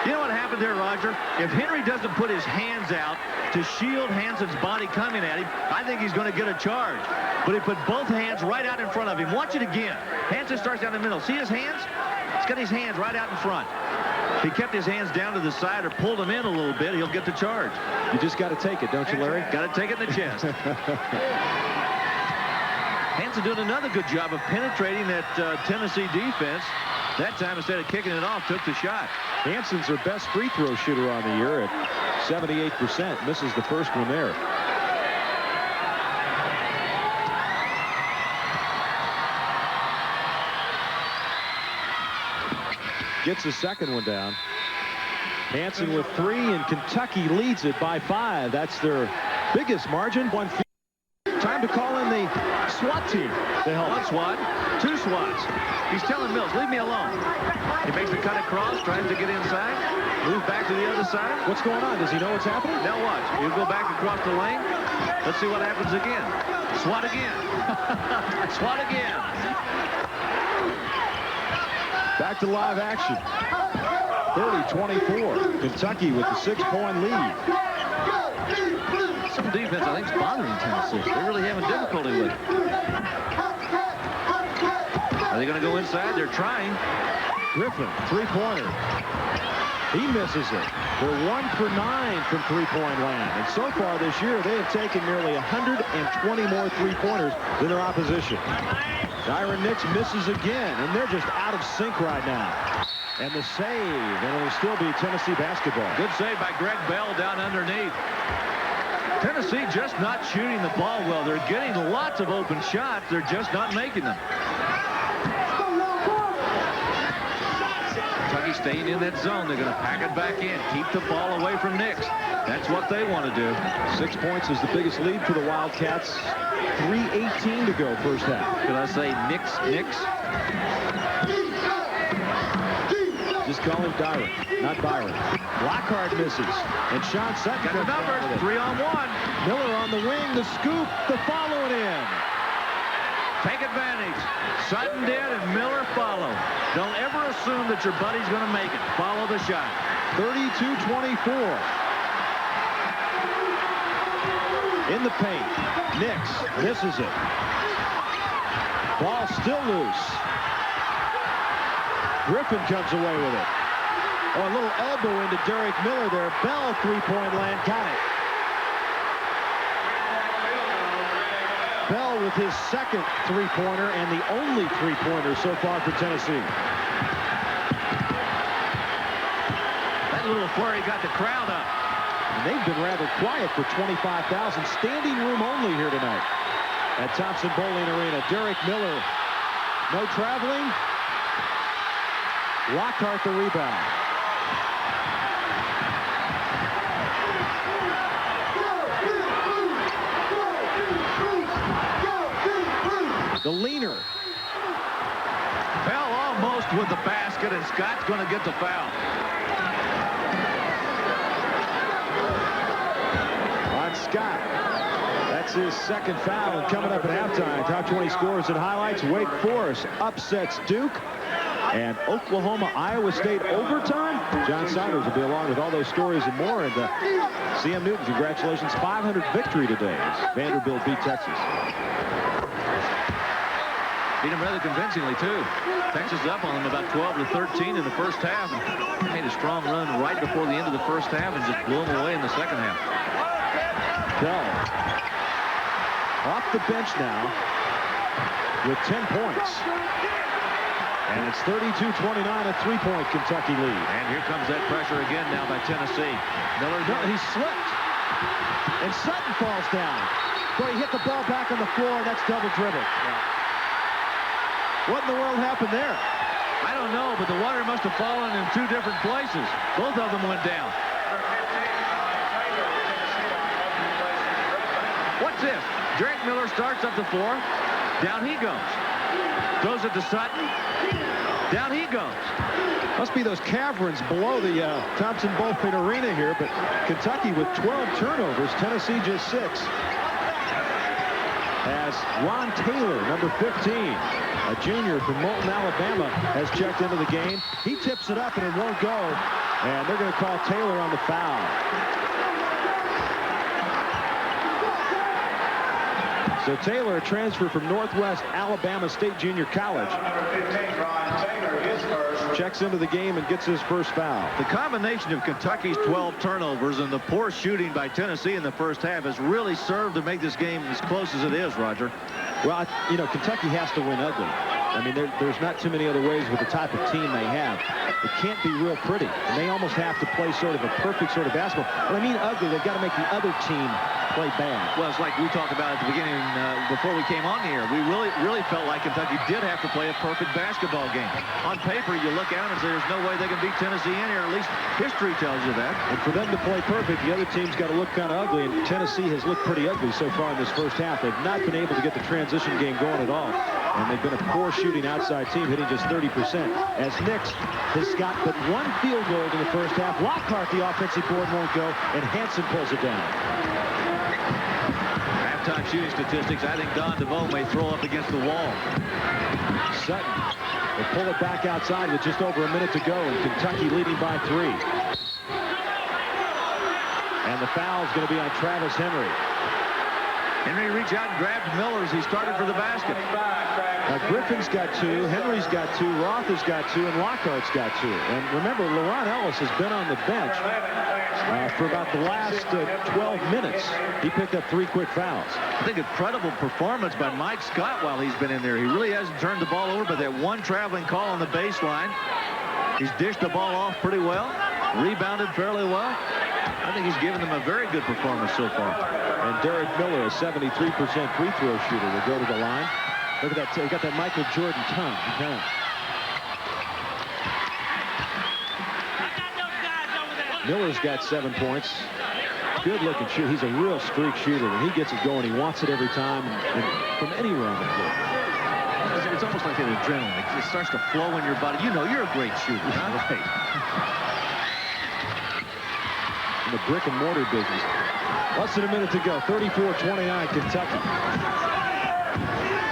You know what happened there, Roger? If Henry doesn't put his hands out to shield Hansen's body coming at him, I think he's going to get a charge. But he put both hands right out in front of him. Watch it again. Hansen starts down the middle. See his hands? He's got his hands right out in front. If he kept his hands down to the side or pulled them in a little bit, he'll get the charge. You just got to take it, don't you, Larry? Got to take it in the chest. Hansen doing another good job of penetrating that Tennessee defense. That time, instead of kicking it off, took the shot. Hansen's their best free throw shooter on the year at 78%. Misses the first one there. Gets the second one down. Hansen with 3, and Kentucky leads it by 5. That's their biggest margin. Time to call in the SWAT team. They help. 1 SWAT, 2 SWATs. He's telling Mills, leave me alone. He makes the cut across, tries to get inside, move back to the other side. What's going on? Does he know what's happening? Now watch. He'll go back across the lane. Let's see what happens again. SWAT again. SWAT again. Back to live action. 30-24. Kentucky with the 6-point lead. Some defense, I think, is bothering Tennessee. They're really having difficulty with it. Are they going to go inside? They're trying. Griffin, 3-pointer. He misses it. They're 1 for 9 from 3-point land. And so far this year, they have taken nearly 120 more 3-pointers than their opposition. Dyron Nix misses again, and they're just out of sync right now. And the save, and it'll still be Tennessee basketball. Good save by Greg Bell down underneath. Tennessee just not shooting the ball well. They're getting lots of open shots. They're just not making them. Kentucky staying in that zone. They're going to pack it back in. Keep the ball away from Nix. That's what they want to do. 6 points is the biggest lead for the Wildcats. 3:18 to go first half. Could I say Nix? Just call him Dyron, not Byron. Lockhart misses. And Sean Sutton got the number. 3-on-1. Miller on the wing. The scoop. The follow it in. Take advantage. Sutton did, and Miller followed. Don't ever assume that your buddy's going to make it. Follow the shot. 32-24. In the paint. Nix misses it. Ball still loose. Griffin comes away with it. Oh, a little elbow into Derek Miller there. Bell, 3-point land, got it. Bell with his second 3-pointer and the only 3-pointer so far for Tennessee. That little flurry got the crowd up. And they've been rather quiet for 25,000. Standing room only here tonight at Thompson Bowling Arena. Derek Miller, no traveling. Lockhart the rebound. The leaner. Bell almost with the basket, and Scott's going to get the foul. On Scott. That's his second foul. And coming up at halftime, top 20 scores and highlights. Wake Forest upsets Duke. And Oklahoma, Iowa State overtime. John Saunders will be along with all those stories and more. And CM Newton, congratulations. 500 victory today as Vanderbilt beat Texas. Beat them rather convincingly, too. Texas up on them about 12-13 in the first half. And made a strong run right before the end of the first half and just blew them away in the second half. Bell. off the bench now with 10 points. And it's 32-29, a 3-point Kentucky lead. And here comes that pressure again now by Tennessee. Miller, he slipped. And Sutton falls down. Boy, he hit the ball back on the floor, and that's double dribble. What in the world happened there? I don't know, but the water must have fallen in two different places. Both of them went down. What's this? Drake Miller starts up the floor. Down he goes. Throws it to Sutton. Down he goes. Must be those caverns below the Thompson-Boling Arena here, but Kentucky with 12 turnovers, Tennessee just 6. As Ron Taylor, number 15, a junior from Moulton, Alabama, has checked into the game. He tips it up and it won't go, and they're going to call Taylor on the foul. So Taylor, a transfer from Northwest Alabama State Junior College, checks into the game and gets his first foul. The combination of Kentucky's 12 turnovers and the poor shooting by Tennessee in the first half has really served to make this game as close as it is, Roger. Well, you know, Kentucky has to win ugly. I mean, there's not too many other ways with the type of team they have. It can't be real pretty, and they almost have to play sort of a perfect sort of basketball. When I mean ugly, they've got to make the other team play bad. Well, it's like we talked about at the beginning before we came on here. We really felt like Kentucky did have to play a perfect basketball game. On paper, you look at them and say there's no way they can beat Tennessee in here. At least history tells you that. And for them to play perfect, the other team's got to look kind of ugly, and Tennessee has looked pretty ugly so far in this first half. They've not been able to get the transition game going at all, and they've been a poor shooting outside team, hitting just 30%. As Nix has got but one field goal in the first half. Lockhart, the offensive board, won't go, and Hansen pulls it down. Halftime shooting statistics, I think Don DeVoe may throw up against the wall. Sutton will pull it back outside with just over a minute to go, and Kentucky leading by 3. And the foul is going to be on Travis Henry. Henry reached out and grabbed Miller as he started for the basket. Griffin's got 2, Henry's got 2, Roth has got 2, and Lockhart's got 2. And remember, LaRon Ellis has been on the bench for about the last 12 minutes. He picked up 3 quick fouls. I think a credible performance by Mike Scott while he's been in there. He really hasn't turned the ball over, but that one traveling call on the baseline. He's dished the ball off pretty well, rebounded fairly well. I think he's given them a very good performance so far. And Derek Miller, a 73% free throw shooter, will go to the line. Look at that. He got that Michael Jordan tongue. Miller's got 7 points. Good looking shoot. He's a real streak shooter. When he gets it going, he wants it every time, and from anywhere on the floor. It's almost like an adrenaline. It starts to flow in your body. You know, you're a great shooter, huh? Right. In the brick and mortar business. Less than a minute to go. 34-29 Kentucky.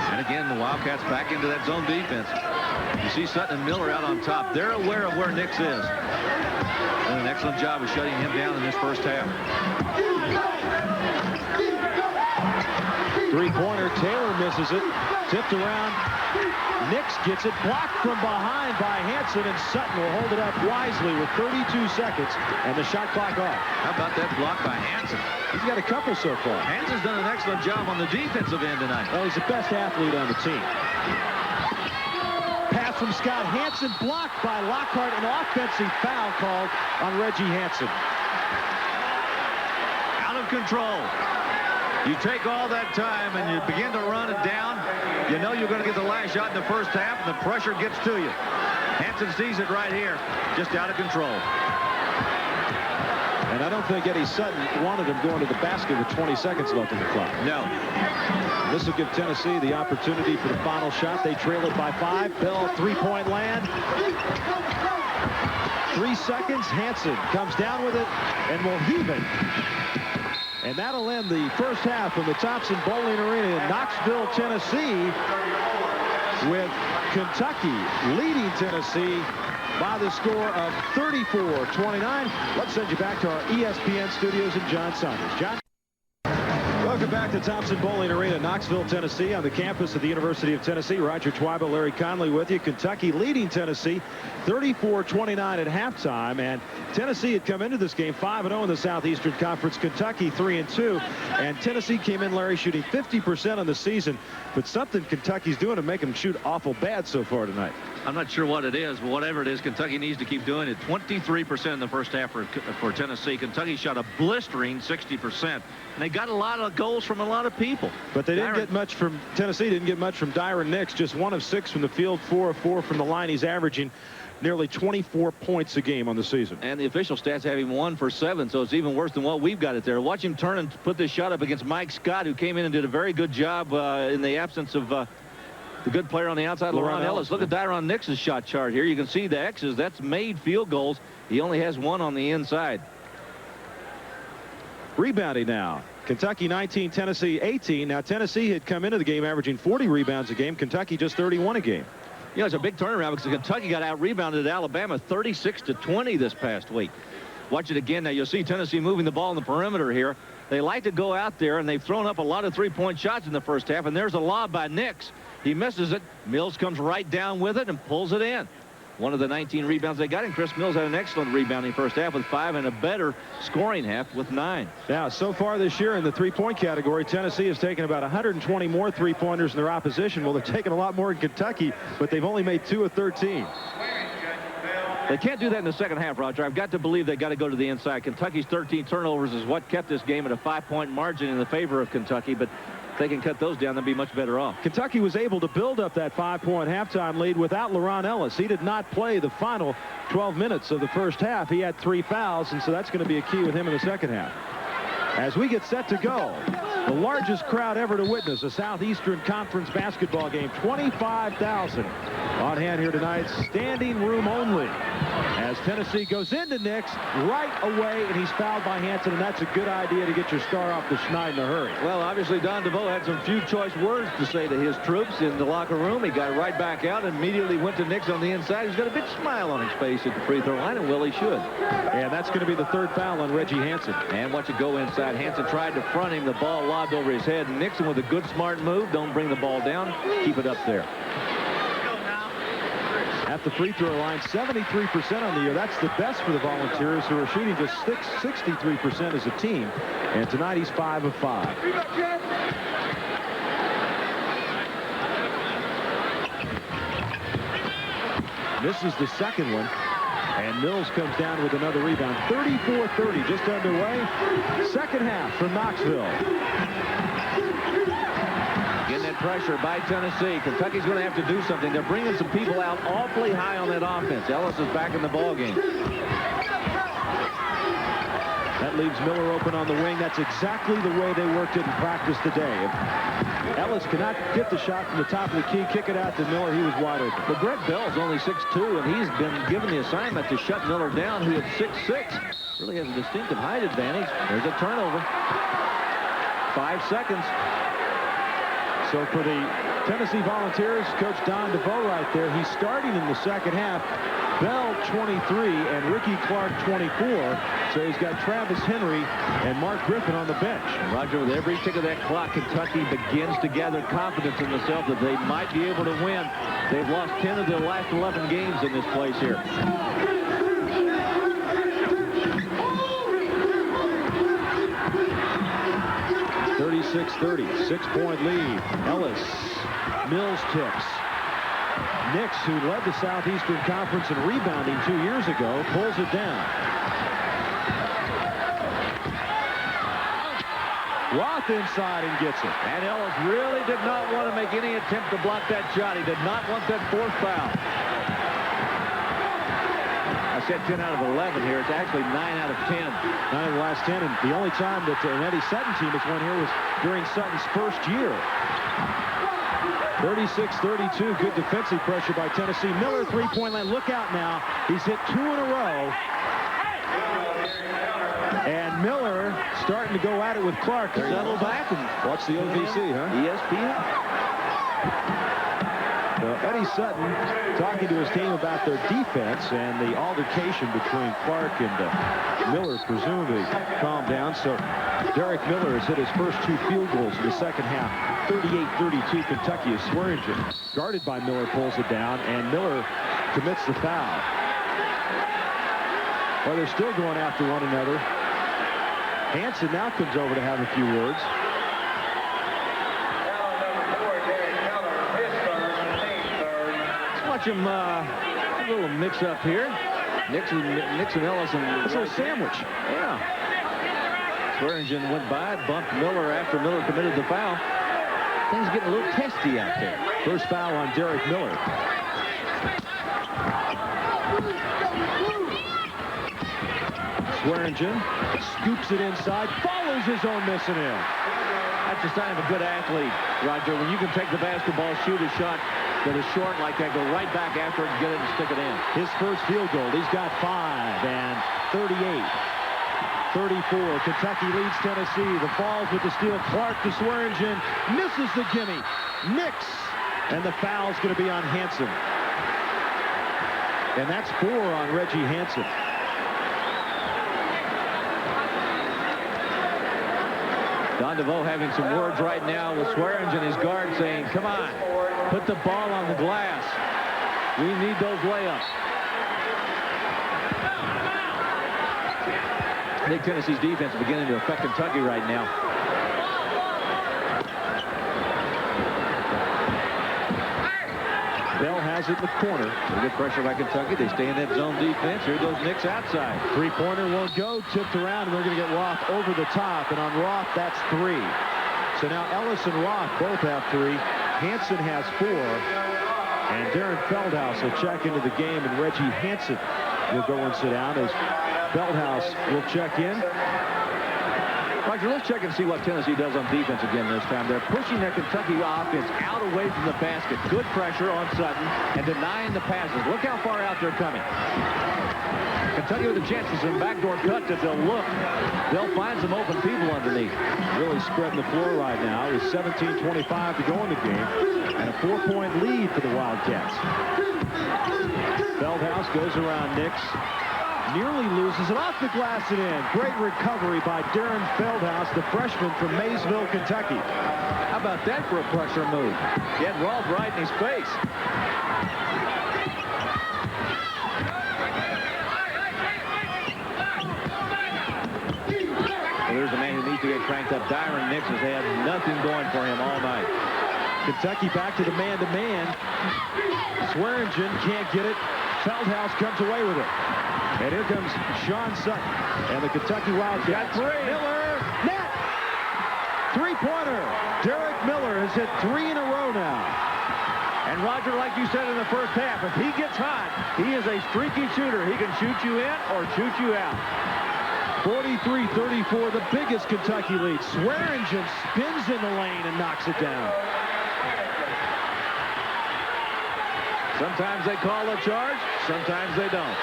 And again, the Wildcats back into that zone defense. You see Sutton and Miller out on top. They're aware of where Nix is. Done an excellent job of shutting him down in this first half. Three-pointer. Taylor misses it. Tipped around. Nix gets it blocked from behind by Hansen, and Sutton will hold it up wisely with 32 seconds and the shot clock off. How about that block by Hansen? He's got a couple so far. Hansen's done an excellent job on the defensive end tonight. Well, he's the best athlete on the team. Pass from Scott Hansen, blocked by Lockhart. An offensive foul called on Reggie Hansen. Out of control. You take all that time and you begin to run it down. You know you're going to get the last shot in the first half, and the pressure gets to you. Hansen sees it right here, just out of control. And I don't think Eddie Sutton wanted him going to the basket with 20 seconds left in the clock. No. This will give Tennessee the opportunity for the final shot. They trail it by 5. Bell, three-point land. 3 seconds. Hansen comes down with it and will heave it. And that'll end the first half from the Thompson-Boling Arena in Knoxville, Tennessee, with Kentucky leading Tennessee by the score of 34-29. Let's send you back to our ESPN studios and John Saunders. John? Well, Welcome back to Thompson Bowling Arena, Knoxville, Tennessee, on the campus of the University of Tennessee. Roger Twyba, Larry Conley with you. Kentucky leading Tennessee 34-29 at halftime, and Tennessee had come into this game 5-0 in the Southeastern Conference. Kentucky 3-2, and Tennessee came in, Larry, shooting 50% on the season, but something Kentucky's doing to make them shoot awful bad so far tonight. I'm not sure what it is, but whatever it is, Kentucky needs to keep doing it. 23% in the first half for Tennessee. Kentucky shot a blistering 60%. And they got a lot of goals from a lot of people. But they didn't get much from Tennessee. Didn't get much from Dyron Nix. Just 1 of 6 from the field, 4 of 4 from the line. He's averaging nearly 24 points a game on the season. And the official stats have him 1 for 7, so it's even worse than what we've got it there. Watch him turn and put this shot up against Mike Scott, who came in and did a very good job in the absence of the good player on the outside, LaRon Ellis. Look at Dyron Nix's shot chart here. You can see the X's. That's made field goals. He only has 1 on the inside. Rebounding now. Kentucky 19, Tennessee 18. Now, Tennessee had come into the game averaging 40 rebounds a game. Kentucky just 31 a game. You know, it's a big turnaround because Kentucky got out-rebounded at Alabama 36-20 this past week. Watch it again. Now, you'll see Tennessee moving the ball in the perimeter here. They like to go out there, and they've thrown up a lot of three-point shots in the first half, and there's a lob by Nix. He misses it. Mills comes right down with it and pulls it in. One of the 19 rebounds they got, and Chris Mills had an excellent rebounding first half with 5 and a better scoring half with 9. Now, so far this year in the three-point category, Tennessee has taken about 120 more three-pointers than their opposition. Well, they're taking a lot more in Kentucky, but they've only made 2 of 13. They can't do that in the second half, Roger. I've got to believe they got to go to the inside. Kentucky's 13 turnovers is what kept this game at a 5-point margin in the favor of Kentucky, but if they can cut those down, they'll be much better off. Kentucky was able to build up that 5-point halftime lead without LaRon Ellis. He did not play the final 12 minutes of the first half. He had 3 fouls, and so that's going to be a key with him in the second half. As we get set to go, the largest crowd ever to witness a Southeastern Conference basketball game, 25,000 on hand here tonight, standing room only, as Tennessee goes into Nix right away, and he's fouled by Hansen, and that's a good idea to get your star off the schneid in a hurry. Well, obviously, Don DeVoe had some few choice words to say to his troops in the locker room. He got right back out and immediately went to Nix on the inside. He's got a big smile on his face at the free throw line, and well, he should. And that's going to be the 3rd foul on Reggie Hansen. And watch it go inside. Hansen tried to front him. The ball lobbed over his head. Nixon with a good, smart move. Don't bring the ball down. Keep it up there. At the free throw line, 73% on the year. That's the best for the Volunteers, who are shooting just 63% as a team. And tonight he's 5 of 5. Misses the second one. And Mills comes down with another rebound. 34-30 just underway. Second half from Knoxville. Getting that pressure by Tennessee. Kentucky's going to have to do something. They're bringing some people out awfully high on that offense. Ellis is back in the ball game. That leaves Miller open on the wing. That's exactly the way they worked it in practice today. If Ellis cannot get the shot from the top of the key, kick it out to Miller, he was wide open. But Greg Bell's only 6'2", and he's been given the assignment to shut Miller down, who is 6'6". Really has a distinctive height advantage. There's a turnover. 5 seconds. So for the Tennessee Volunteers, Coach Don DeVoe right there, he's starting in the second half. Bell 23 and Ricky Clark 24. So he's got Travis Henry and Mark Griffin on the bench. And Roger, with every tick of that clock, Kentucky begins to gather confidence in themselves that they might be able to win. They've lost 10 of their last 11 games in this place here. (36-30), 6-point lead. Ellis, Mills tips. Nix, who led the Southeastern Conference in rebounding 2 years ago, pulls it down. Roth inside and gets it. And Ellis really did not want to make any attempt to block that shot. He did not want that 4th foul. I said 10 out of 11 here. It's actually 9 out of 10. 9 of the last 10, and the only time that an Eddie Sutton team has won here was during Sutton's first year. 36-32, good defensive pressure by Tennessee. Miller, 3-point line. Look out now. He's hit 2 in a row. And Miller starting to go at it with Clark. Settle back and watch the OVC, huh? ESPN. So Eddie Sutton talking to his team about their defense, and the altercation between Clark and Miller presumably calmed down. So Derek Miller has hit his first 2 field goals in the second half. 38-32 Kentucky is Swearingen. Guarded by Miller, pulls it down, and Miller commits the foul. Well, they're still going after one another. Hansen now comes over to have a few words. Let's watch them, a little mix-up here. Nixon Ellison. It's a little sandwich. Yeah. Swearingen went by, bumped Miller after Miller committed the foul. Things getting a little testy out there. First foul on Derek Miller. Swearingen scoops it inside, follows his own missing in. That's a sign of a good athlete, Roger. When you can take the basketball, shoot a shot that is short like that, go right back after it and get it and stick it in. His first field goal. He's got 5 and 38-34. Kentucky leads Tennessee. The Falls with the steal. Clark to Swearingen. Misses the gimme. Nix. And the foul's going to be on Hansen. And that's 4 on Reggie Hansen. Don DeVoe having some words right now with Swearingen, his guard, saying, come on, put the ball on the glass. We need those layups. I think Tennessee's defense is beginning to affect Kentucky right now. Bell has it in the corner. They get pressure by Kentucky. They stay in that zone defense. Here goes Nix outside. Three-pointer won't go. Tipped around, and they're going to get Roth over the top. And on Roth, that's 3. So now Ellis and Roth both have 3. Hansen has 4. And Darren Feldhaus will check into the game, and Reggie Hansen will go and sit down as Feldhaus will check in. Roger, let's check and see what Tennessee does on defense again this time. They're pushing their Kentucky offense out away from the basket. Good pressure on Sutton and denying the passes. Look how far out they're coming. Kentucky with a chance to some backdoor cut that they'll look. They'll find some open people underneath. Really spreading the floor right now. With 17:25 to go in the game. And a 4-point lead for the Wildcats. Feldhaus goes around Nix. Nearly loses it off the glass and in. Great recovery by Darren Feldhaus, the freshman from Maysville, Kentucky. How about that for a pressure move? Get Rolf right in his face. Well, there's a man who needs to get cranked up. Dyron Nix has had nothing going for him all night. Kentucky back to the man-to-man. Swearingen can't get it. Feldhaus comes away with it. And here comes Sean Sutton and the Kentucky Wildcats. Got 3. Miller, net! 3-pointer. Derek Miller has hit 3 in a row now. And Roger, like you said in the first half, if he gets hot, he is a streaky shooter. He can shoot you in or shoot you out. 43-34, the biggest Kentucky lead. Swearingen spins in the lane and knocks it down. Sometimes they call a charge, sometimes they don't.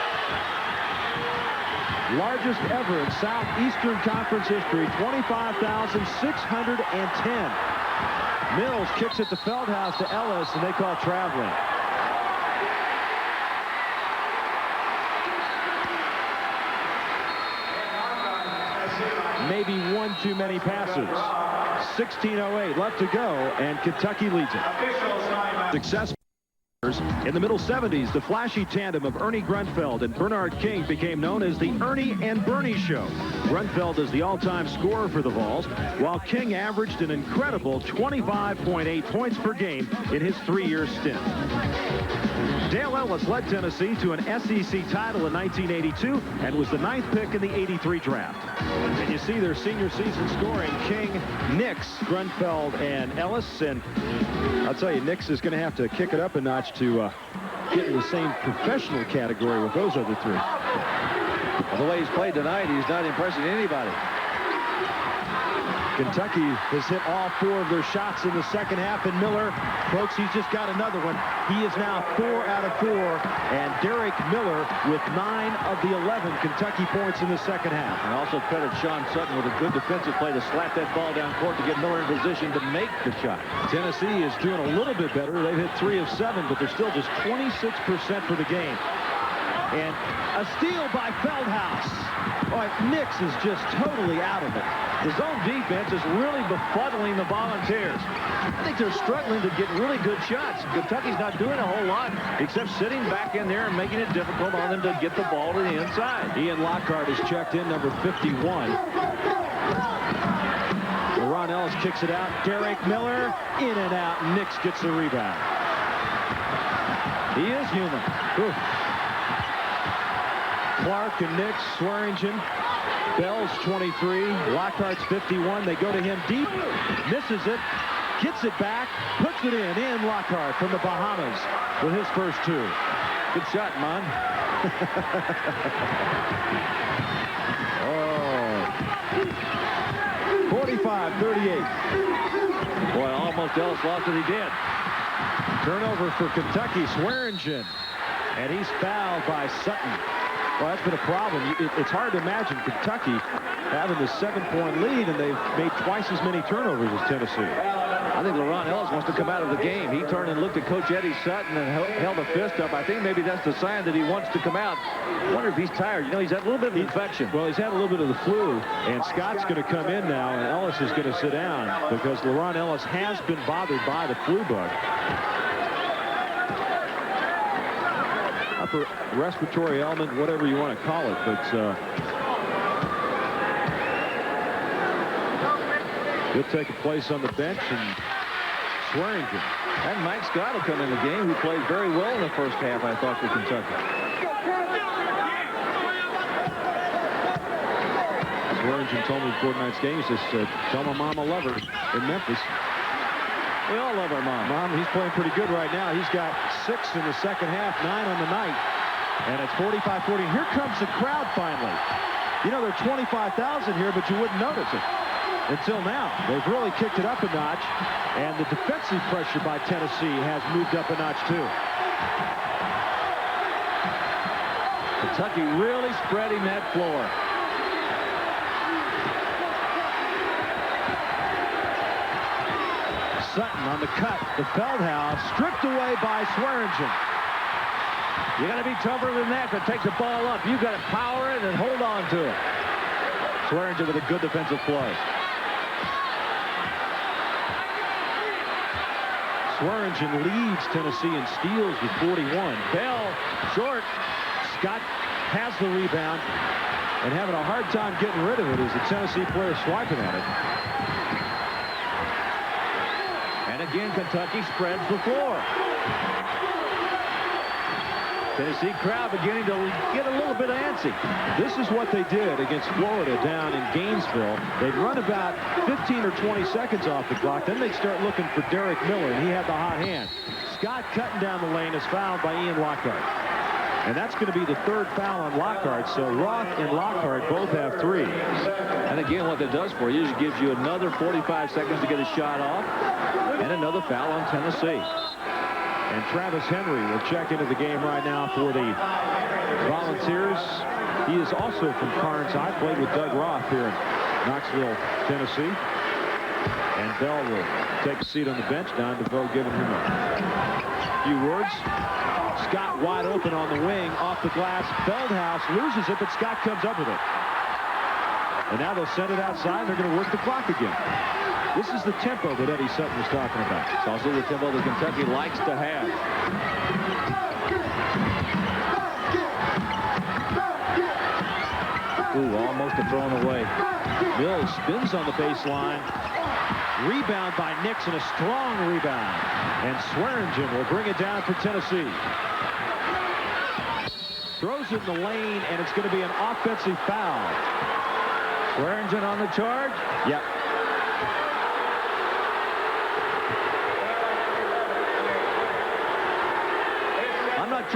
Largest ever in Southeastern Conference history, 25,610. Mills kicks it to Feldhaus to Ellis, and they call traveling. Maybe one too many passes. 16:08 left to go, and Kentucky leads it. Successful. In the middle 70s, the flashy tandem of Ernie Grunfeld and Bernard King became known as the Ernie and Bernie Show. Grunfeld is the all-time scorer for the Vols, while King averaged an incredible 25.8 points per game in his 3-year stint. Dale Ellis led Tennessee to an SEC title in 1982 and was the 9th pick in the '83 draft. And you see their senior season scoring: King, Nix, Grunfeld, and Ellis. And I'll tell you, Nix is going to have to kick it up a notch to get in the same professional category with those other 3. Well, the way he's played tonight, he's not impressing anybody. Kentucky has hit all 4 of their shots in the second half, and Miller, folks, he's just got another one. He is now 4 out of 4, and Derek Miller with 9 of the 11 Kentucky points in the second half. And also credit Sean Sutton with a good defensive play to slap that ball down court to get Miller in position to make the shot. Tennessee is doing a little bit better. They've hit 3 of 7, but they're still just 26% for the game. And a steal by Feldhaus. All right, Nix is just totally out of it. The zone defense is really befuddling the Volunteers. I think they're struggling to get really good shots. Kentucky's not doing a whole lot except sitting back in there and making it difficult on them to get the ball to the inside. Ian Lockhart is checked in, number 51. LaRon Ellis kicks it out. Derek Miller in and out. Nix gets the rebound. He is human. Ooh. Clark and Nix, Swearingen. Bell's 23, Lockhart's 51. They go to him deep, misses it, gets it back, puts it in Lockhart from the Bahamas with his first 2. Good shot, Mon. Oh. 45-38. Boy, almost Ellis lost it. He did. Turnover for Kentucky, Swearingen. And he's fouled by Sutton. Well, that's been a problem. It's hard to imagine Kentucky having the 7-point lead, and they've made twice as many turnovers as Tennessee. I think LaRon Ellis wants to come out of the game. He turned and looked at Coach Eddie Sutton and held a fist up. I think maybe that's the sign that he wants to come out. I wonder if he's tired. You know, he's had a little bit of infection. Well, he's had a little bit of the flu, and Scott's going to come in now, and Ellis is going to sit down because LaRon Ellis has been bothered by the flu bug. Upper respiratory element, whatever you want to call it, but he'll take a place on the bench, and Swearingen. And Mike Scott will come in the game, who played very well in the first half, I thought, for Kentucky. Swearingen told me before tonight's game, he says, tell my mom I love her in Memphis. We all love our mom. He's playing pretty good right now. He's got 6 in the second half, 9 on the night. And it's 45-40. Here comes the crowd finally. You know, there are 25,000 here, but you wouldn't notice it until now. They've really kicked it up a notch. And the defensive pressure by Tennessee has moved up a notch, too. Kentucky really spreading that floor. Sutton on the cut. The Feldhaus stripped away by Swearingen. You got to be tougher than that to take the ball up. You've got to power it and hold on to it. Swearingen with a good defensive play. Swearingen leads Tennessee in steals with 41. Bell short. Scott has the rebound and having a hard time getting rid of it as the Tennessee player swiping at it. And again, Kentucky spreads the floor. Tennessee crowd beginning to get a little bit antsy. This is what they did against Florida down in Gainesville. They'd run about 15 or 20 seconds off the clock. Then they'd start looking for Derek Miller, and he had the hot hand. Scott cutting down the lane is fouled by Ian Lockhart. And that's going to be the 3rd foul on Lockhart. So Roth and Lockhart both have 3. And again, what that does for you is it gives you another 45 seconds to get a shot off and another foul on Tennessee. And Travis Henry will check into the game right now for the Volunteers. He is also from Carnes High. Played with Doug Roth here in Knoxville, Tennessee. And Bell will take a seat on the bench. Don DeVoe giving him a few words. Scott wide open on the wing, off the glass. Feldhaus loses it, but Scott comes up with it. And now they'll send it outside. They're going to work the clock again. This is the tempo that Eddie Sutton was talking about. It's also the tempo that Kentucky likes to have. Ooh, almost a thrown away. Mills spins on the baseline. Rebound by Nix, and a strong rebound. And Swearingen will bring it down for Tennessee. Throws it in the lane, and it's going to be an offensive foul. Swearingen on the charge? Yep.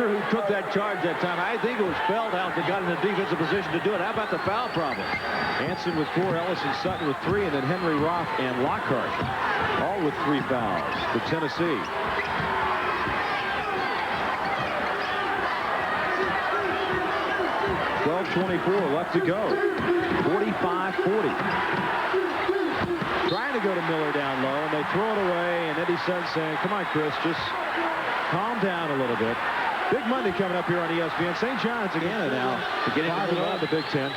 sure who took that charge that time. I think it was Feldhaus that got in the defensive position to do it. How about the foul problem? Hansen with 4, Ellis and Sutton with 3, and then Henry Roth and Lockhart all with 3 fouls for Tennessee. .24 left to go. 45-40. Trying to go to Miller down low, and they throw it away, and Eddie Sutton saying, come on, Chris, just calm down a little bit. Big Monday coming up here on ESPN. St. John's again now. Beginning 5-0 in the Big Ten.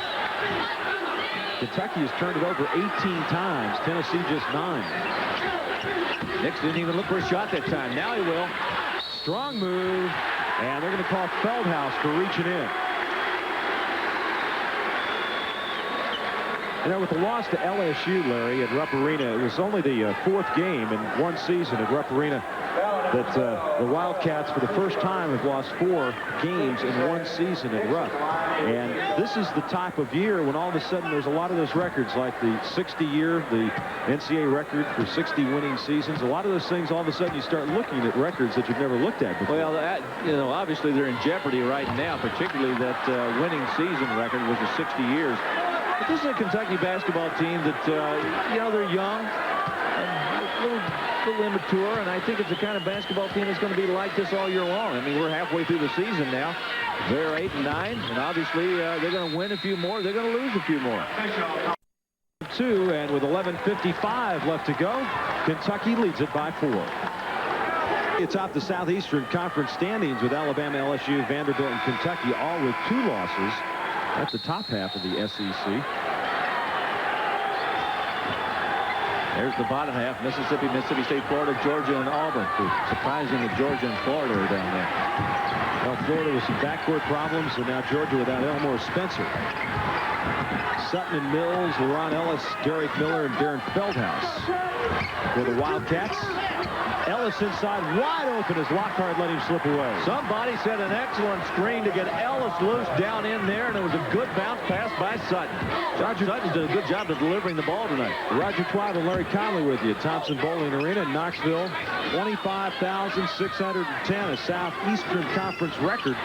Kentucky has turned it over 18 times. Tennessee just 9. Nix didn't even look for a shot that time. Now he will. Strong move, and they're going to call Feldhaus for reaching in. You know, with the loss to LSU, Larry, at Rupp Arena, it was only the 4th game in one season at Rupp Arena that the Wildcats, for the first time, have lost 4 games in one season at Rupp. And this is the type of year when all of a sudden there's a lot of those records, like the 60-year, the NCAA record for 60 winning seasons. A lot of those things, all of a sudden, you start looking at records that you've never looked at before. Well, you know, obviously they're in jeopardy right now, particularly that winning season record was the 60 years. But this is a Kentucky basketball team that, you know, they're young, a little immature, and I think it's the kind of basketball team that's going to be like this all year long. I mean, we're halfway through the season now. They're 8-9, and obviously they're going to win a few more. They're going to lose a few more. 2, and with 11:55 left to go, Kentucky leads it by 4. Atop the Southeastern Conference standings with Alabama, LSU, Vanderbilt, and Kentucky, all with 2 losses. That's the top half of the SEC. There's the bottom half. Mississippi, Mississippi State, Florida, Georgia, and Auburn. Surprising that Georgia and Florida are down there. Well, Florida with some backcourt problems, and now Georgia without Elmore Spencer. Sutton and Mills, LeRon Ellis, Derek Miller, and Darren Feldhaus. For the Wildcats, Ellis inside, wide open as Lockhart let him slip away. Somebody set an excellent screen to get Ellis loose down in there, and it was a good bounce pass by Sutton. Sutton did a good job of delivering the ball tonight. Roger Twyla and Larry Conley with you. Thompson Bowling Arena in Knoxville. 25,610, a Southeastern Conference record,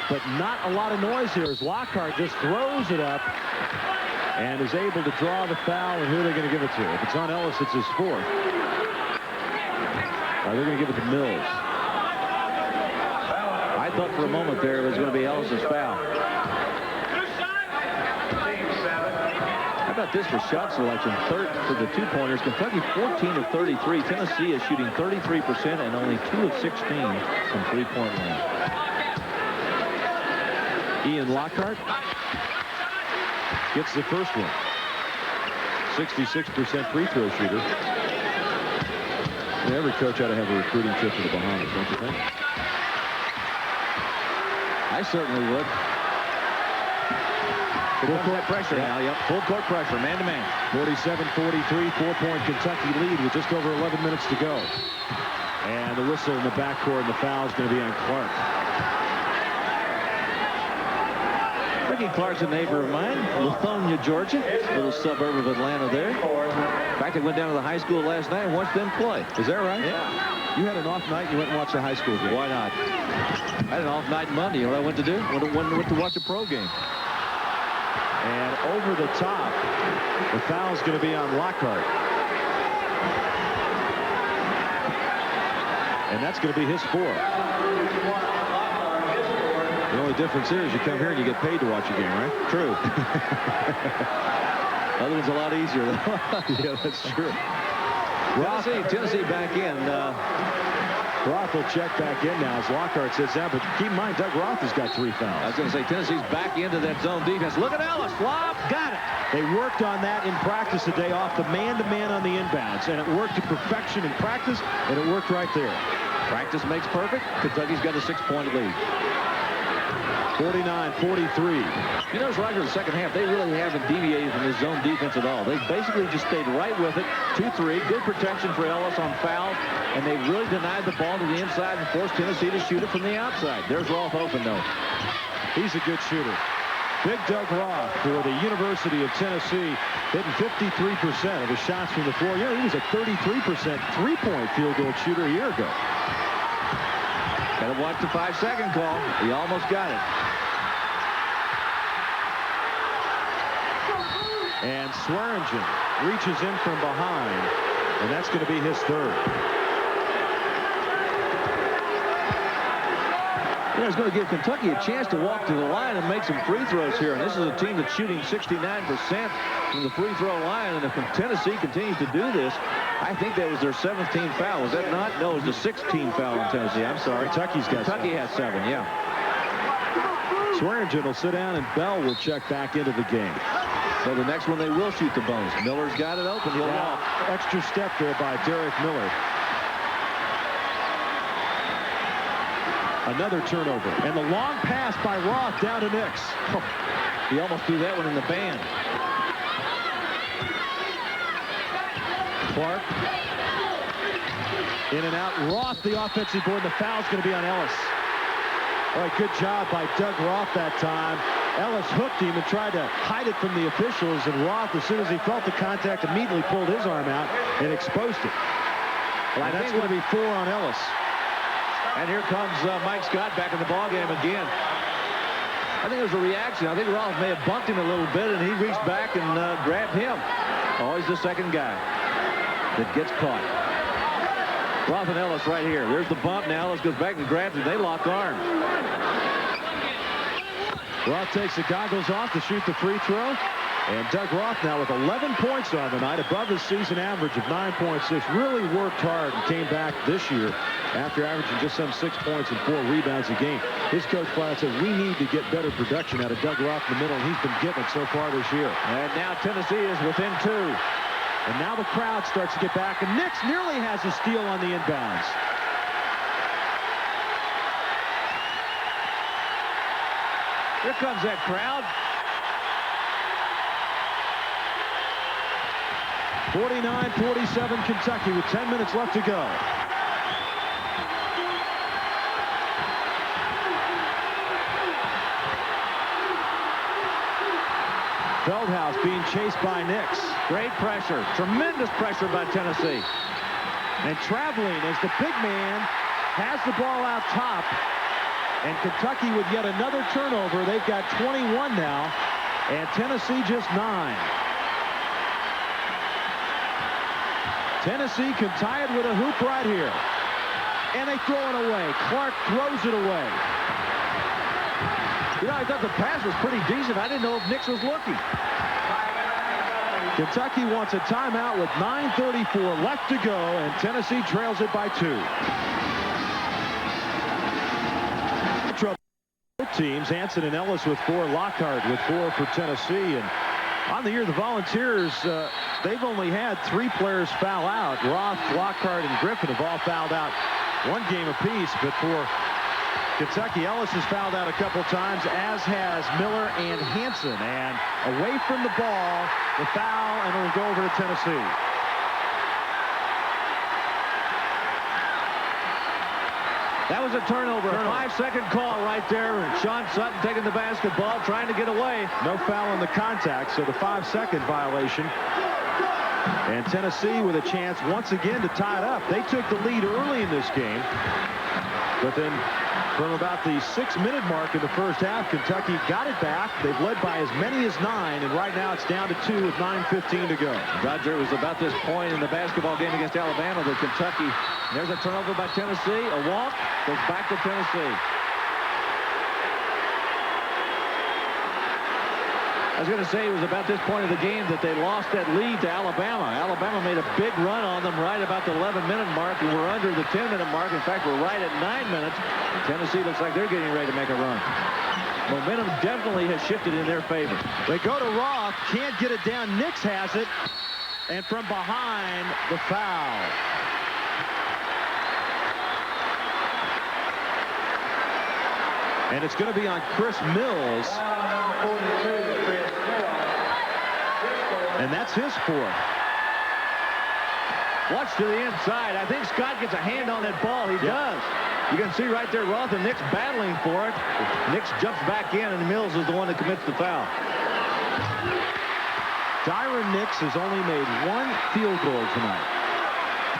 but not a lot of noise here as Lockhart just throws it up and is able to draw the foul. And who are they going to give it to? If it's on Ellis, it's his 4th. They're going to give it to Mills. I thought for a moment there it was going to be Ellis's foul. How about this for shot selection? Third for the 2-pointers. Kentucky 14 of 33. Tennessee is shooting 33% and only 2 of 16 from 3-point range. Ian Lockhart gets the first one. 66% free throw shooter. Every coach ought to have a recruiting trip to the Bahamas, don't you think? I certainly would. Full court pressure now, yep. Full court pressure, man-to-man. 47-43, 4-point Kentucky lead with just over 11 minutes to go. And the whistle in the backcourt, and the foul is going to be on Clark. Ricky Clark's a neighbor of mine, Lithonia, Georgia, little suburb of Atlanta there. In fact, I went down to the high school last night and watched them play. Is that right? Yeah. You had an off night, you went and watched a high school game. Why not? I had an off night Monday. You know what I went to do? Went to watch a pro game. And over the top, the foul's going to be on Lockhart. And that's going to be his 4th. The only difference here is you come here and you get paid to watch a game, right? True. Other one's a lot easier, though. Yeah, that's true. Tennessee back in. Roth will check back in now as Lockhart sits down, but keep in mind, Doug Roth has got 3 fouls. I was going to say, Tennessee's back into that zone defense. Look at Ellis. Flop. Got it. They worked on that in practice today off the man-to-man on the inbounds, and it worked to perfection in practice, and it worked right there. Practice makes perfect. Kentucky's got a 6-point lead. 49-43. You notice right here in the second half, they really haven't deviated from this zone defense at all. They basically just stayed right with it. 2-3. Good protection for Ellis on fouls. And they really denied the ball to the inside and forced Tennessee to shoot it from the outside. There's Roth open, though. He's a good shooter. Big Doug Roth for the University of Tennessee, hitting 53% of his shots from the floor. You know, he was a 33% three-point field goal shooter a year ago. Gotta watch the 5-second call. He almost got it. And Swearingen reaches in from behind, and that's going to be his third. Yeah, it's going to give Kentucky a chance to walk to the line and make some free throws here. And this is a team that's shooting 69% from the free throw line. And if Tennessee continues to do this, I think that was their 7th team foul. Was that not? No, it was the 6th team foul in Tennessee. I'm sorry. Kentucky has 7, yeah. Swearingen will sit down, and Bell will check back into the game. So the next one, they will shoot the bonus. Miller's got it open. He'll walk. Extra step there by Derek Miller. Another turnover. And the long pass by Roth down to Nix. Oh, he almost threw that one in the band. Clark. In and out. Roth, the offensive board. The foul's going to be on Ellis. All right, good job by Doug Roth that time. Ellis hooked him and tried to hide it from the officials, and Roth, as soon as he felt the contact, immediately pulled his arm out and exposed it. Well, that's going to be 4 on Ellis. And here comes Mike Scott back in the ballgame again. I think it was a reaction. I think Roth may have bumped him a little bit, and he reached back and grabbed him. Always the second guy that gets caught. Roth and Ellis right here. There's the bump. Now Ellis goes back and grabs it. They lock arms. Roth takes the goggles off to shoot the free throw. And Doug Roth now with 11 points on the night, above his season average of 9.6. Really worked hard and came back this year after averaging just some 6 points and 4 rebounds a game. His coach Cloud said, we need to get better production out of Doug Roth in the middle, and he's been getting it so far this year. And now Tennessee is within 2. And now the crowd starts to get back, and Nix nearly has a steal on the inbounds. Here comes that crowd. 49-47 Kentucky with 10 minutes left to go. Feldhaus being chased by Nix. Great pressure. Tremendous pressure by Tennessee. And traveling as the big man has the ball out top. And Kentucky with yet another turnover. They've got 21 now. And Tennessee just 9. Tennessee can tie it with a hoop right here. And they throw it away. Clark throws it away. You know, I thought the pass was pretty decent. I didn't know if Nix was looking. Kentucky wants a timeout with 9:34 left to go, and Tennessee trails it by 2. Both teams, Hansen and Ellis with 4, Lockhart with 4 for Tennessee. And on the year, the Volunteers, they've only had 3 players foul out. Roth, Lockhart, and Griffin have all fouled out 1 game apiece. But for Kentucky, Ellis has fouled out a couple times, as has Miller and Hansen. And away from the ball, the foul, and it'll go over to Tennessee. That was a turnover. A 5-second call right there. Sean Sutton taking the basketball, trying to get away. No foul on the contact, so the 5-second violation. And Tennessee with a chance once again to tie it up. They took the lead early in this game. But then from about the 6-minute mark in the first half, Kentucky got it back. They've led by as many as 9, and right now it's down to 2 with 9:15 to go. Roger, it was about this point in the basketball game against Alabama that Kentucky, there's a turnover by Tennessee, a walk, goes back to Tennessee. I was going to say it was about this point of the game that they lost that lead to Alabama. Alabama made a big run on them right about the 11-minute mark, and we're under the 10-minute mark. In fact, we're right at 9 minutes. Tennessee looks like they're getting ready to make a run. Momentum definitely has shifted in their favor. They go to Roth, can't get it down. Nix has it, and from behind, the foul. And it's going to be on Chris Mills. And that's his 4th. Watch to the inside. I think Scott gets a hand on that ball. He does. You can see right there Roth and Nix battling for it. Nix jumps back in, and Mills is the one that commits the foul. Dyron Nix has only made 1 field goal tonight.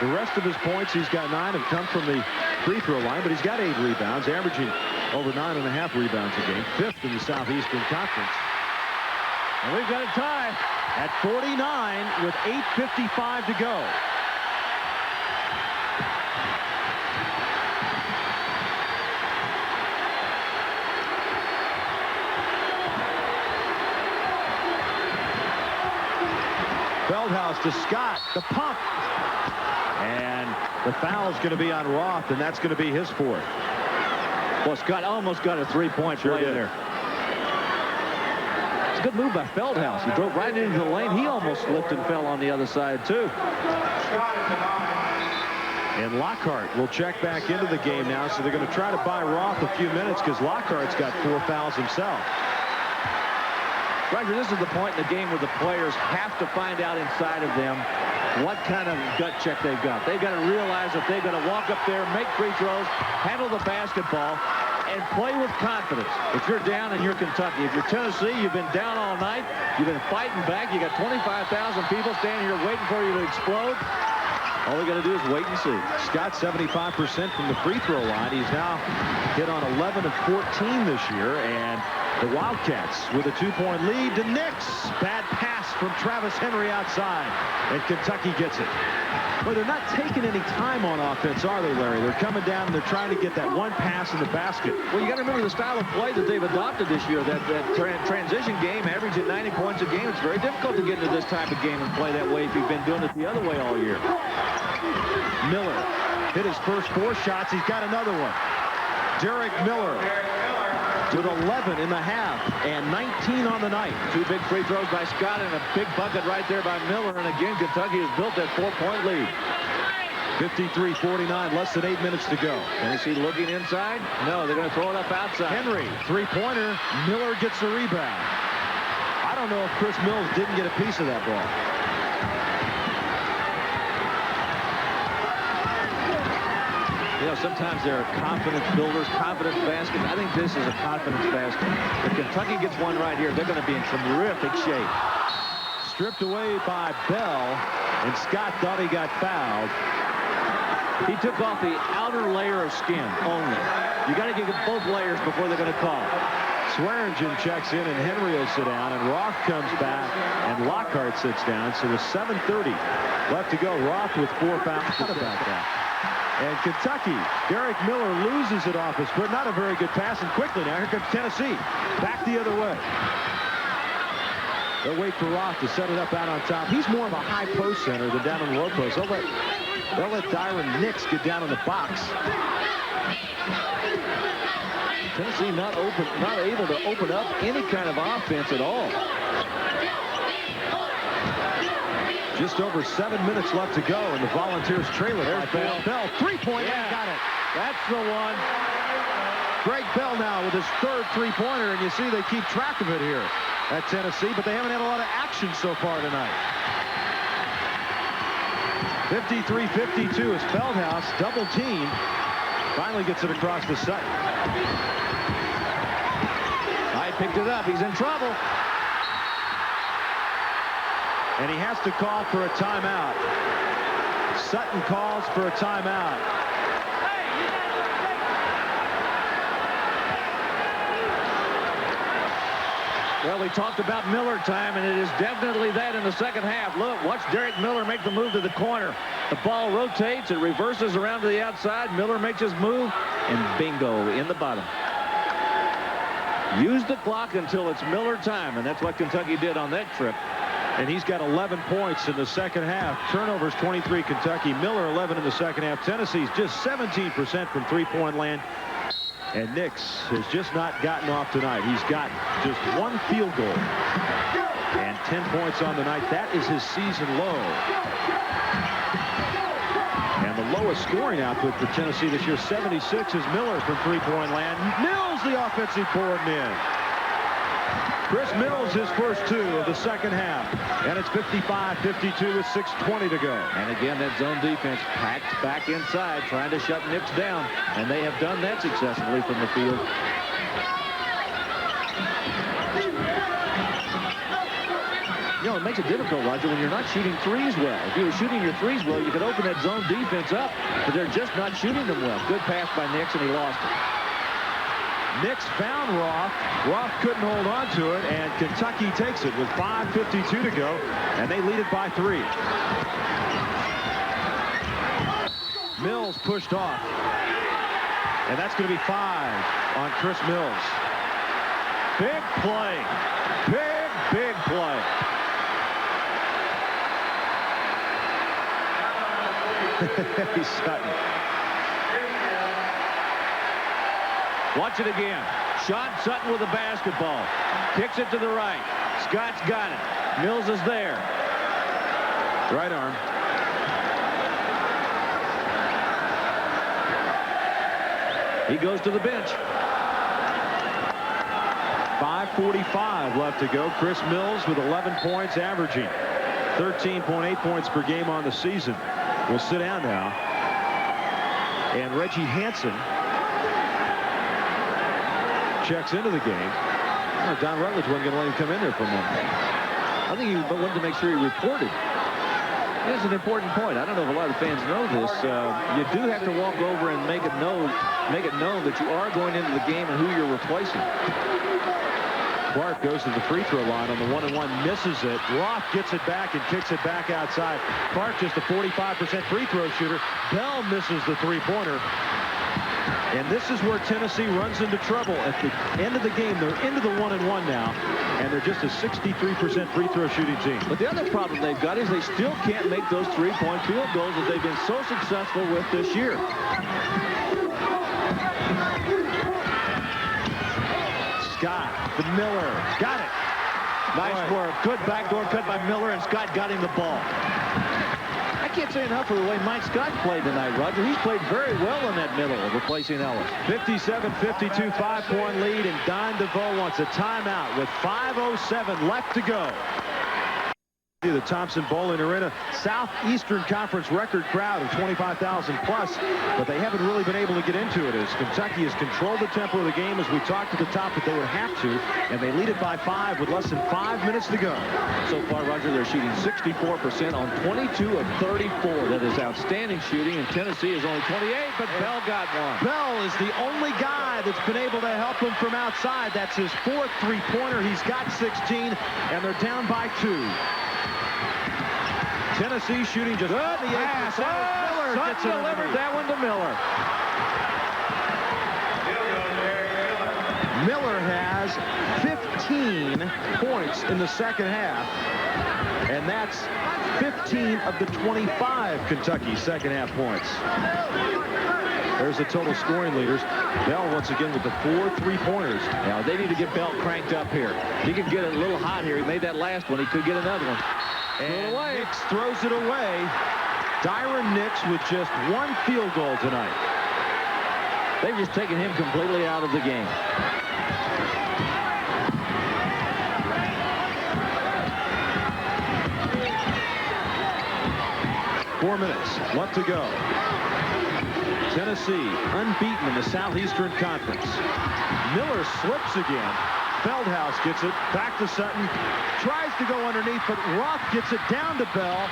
The rest of his points, he's got 9, have come from the free throw line, but he's got 8 rebounds, averaging over 9.5 rebounds a game, 5th in the Southeastern Conference. And we've got a tie at 49 with 8:55 to go. Feldhaus to Scott, the pump. And the foul's going to be on Roth, and that's going to be his 4th. Well, Scott almost got a 3-point play there. It's a good move by Feldhaus. He drove right into the lane. He almost slipped and fell on the other side, too. And Lockhart will check back into the game now, so they're going to try to buy Roth a few minutes because Lockhart's got 4 fouls himself. Roger, this is the point in the game where the players have to find out inside of them what kind of gut check they've got. They've got to realize that they've got to walk up there, make free throws, handle the basketball, and play with confidence. If you're down and you're Kentucky, if you're Tennessee, you've been down all night, you've been fighting back, you got 25,000 people standing here waiting for you to explode. All we got to do is wait and see. Scott 75% from the free throw line. He's now hit on 11 of 14 this year, and the Wildcats with a 2-point lead to Nix. Bad pass from Travis Henry outside, and Kentucky gets it. Well, they're not taking any time on offense, are they, Larry? They're coming down and they're trying to get that one pass in the basket. Well, you got to remember the style of play that they've adopted this year. That transition game, averaging 90 points a game. It's very difficult to get into this type of game and play that way if you've been doing it the other way all year. Miller hit his first 4 shots. He's got another one. Derek Miller with 11 in the half and 19 on the night. 2 big free throws by Scott and a big bucket right there by Miller. And again, Kentucky has built that 4-point lead. 53-49, less than 8 minutes to go. Tennessee looking inside. No, they're going to throw it up outside. Henry, 3-pointer. Miller gets the rebound. I don't know if Chris Mills didn't get a piece of that ball. You know, sometimes there are confidence builders, confidence baskets. I think this is a confidence basket. If Kentucky gets one right here, they're going to be in terrific shape. Stripped away by Bell, and Scott thought he got fouled. He took off the outer layer of skin only. You got to get both layers before they're going to call. Swearingen checks in, and Henry will sit down, and Roth comes back, and Lockhart sits down. So with 7:30 left to go, Roth with 4 fouls. What about that? And Kentucky, Derek Miller loses it off his foot. Not a very good pass, and quickly now, here comes Tennessee. Back the other way. They'll wait for Roth to set it up out on top. He's more of a high post center than down in the low post. They'll let Dyron Nix get down in the box. Tennessee not able to open up any kind of offense at all. Just over 7 minutes left to go, and the Volunteers trail it. There's Bell. Bell, 3-point, yeah. Got it. That's the one. Greg Bell now with his 3rd 3-pointer, and you see they keep track of it here at Tennessee, but they haven't had a lot of action so far tonight. 53-52 as Feldhaus, double team, finally gets it across the Sutton. I picked it up. He's in trouble. And he has to call for a timeout. Sutton calls for a timeout. Well, we talked about Miller time, and it is definitely that in the second half. Look, watch Derek Miller make the move to the corner. The ball rotates, it reverses around to the outside. Miller makes his move, and bingo, in the bottom. Use the clock until it's Miller time, and that's what Kentucky did on that trip. And he's got 11 points in the second half. Turnovers 23 Kentucky. Miller 11 in the second half. Tennessee's just 17% from 3-point land. And Nix has just not gotten off tonight. He's got just 1 field goal and 10 points on the night. That is his season low. And the lowest scoring output for Tennessee this year, 76, is Miller from 3-point land. Mills, the offensive coordinator. Chris Mills, his first 2 of the second half. And it's 55-52 with 6:20 to go. And again, that zone defense packed back inside, trying to shut Nix down. And they have done that successfully from the field. You know, it makes it difficult, Roger, when you're not shooting threes well. If you were shooting your threes well, you could open that zone defense up, but they're just not shooting them well. Good pass by Nix, and he lost it. Nix found Roth. Roth couldn't hold on to it, and Kentucky takes it with 5:52 to go, and they lead it by 3. Mills pushed off, and that's going to be 5 on Chris Mills. Big play. Big play. He's Sutton. Watch it again. Sean Sutton with the basketball. Kicks it to the right. Scott's got it. Mills is there. Right arm. He goes to the bench. 5:45 left to go. Chris Mills with 11 points, averaging 13.8 points per game on the season. Will sit down now. And Reggie Hansen checks into the game. Well, Don Rutledge wasn't going to let him come in there for a moment. I think he wanted to make sure he reported. Here's an important point. I don't know if a lot of fans know this. You do have to walk over and make it known that you are going into the game and who you're replacing. Clark goes to the free throw line on the 1-and-1, misses it. Roth gets it back and kicks it back outside. Clark just a 45% free throw shooter. Bell misses the three-pointer. And this is where Tennessee runs into trouble. At the end of the game, they're into the 1-and-1 now, and they're just a 63% free throw shooting team. But the other problem they've got is they still can't make those three-point field goals that they've been so successful with this year. Scott to Miller. Got it. Nice work. Good backdoor cut by Miller, and Scott got him the ball. I can't say enough for the way Mike Scott played tonight, Roger. He's played very well in that middle, replacing Ellis. 57-52, 5-point lead, and Don DeVoe wants a timeout with 5:07 left to go. The Thompson-Boling Arena Southeastern Conference record crowd of 25,000 plus, but they haven't really been able to get into it as Kentucky has controlled the tempo of the game, as we talked at the top that they would have to, and they lead it by 5 with less than 5 minutes to go. So far, Roger, they're shooting 64% on 22 of 34. That is outstanding shooting, and Tennessee is only 28, but Bell got one. Bell is the only guy that's been able to help him from outside. That's his 4th three-pointer. He's got 16, and they're down by 2. Tennessee shooting just good. The pass. Miller gets it delivered that one to Miller. Miller has 15 points in the second half, and that's 15 of the 25 Kentucky second half points. There's the total scoring leaders. Bell once again with the 4 three-pointers. Now they need to get Bell cranked up here. He could get it a little hot here. He made that last one. He could get another one. And Nix throws it away. Dyron Nix with just 1 field goal tonight. They've just taken him completely out of the game. Four minutes left to go. Tennessee unbeaten in the Southeastern Conference. Miller slips again. Feldhaus gets it back to Sutton, tries to go underneath, but Roth gets it down to Bell.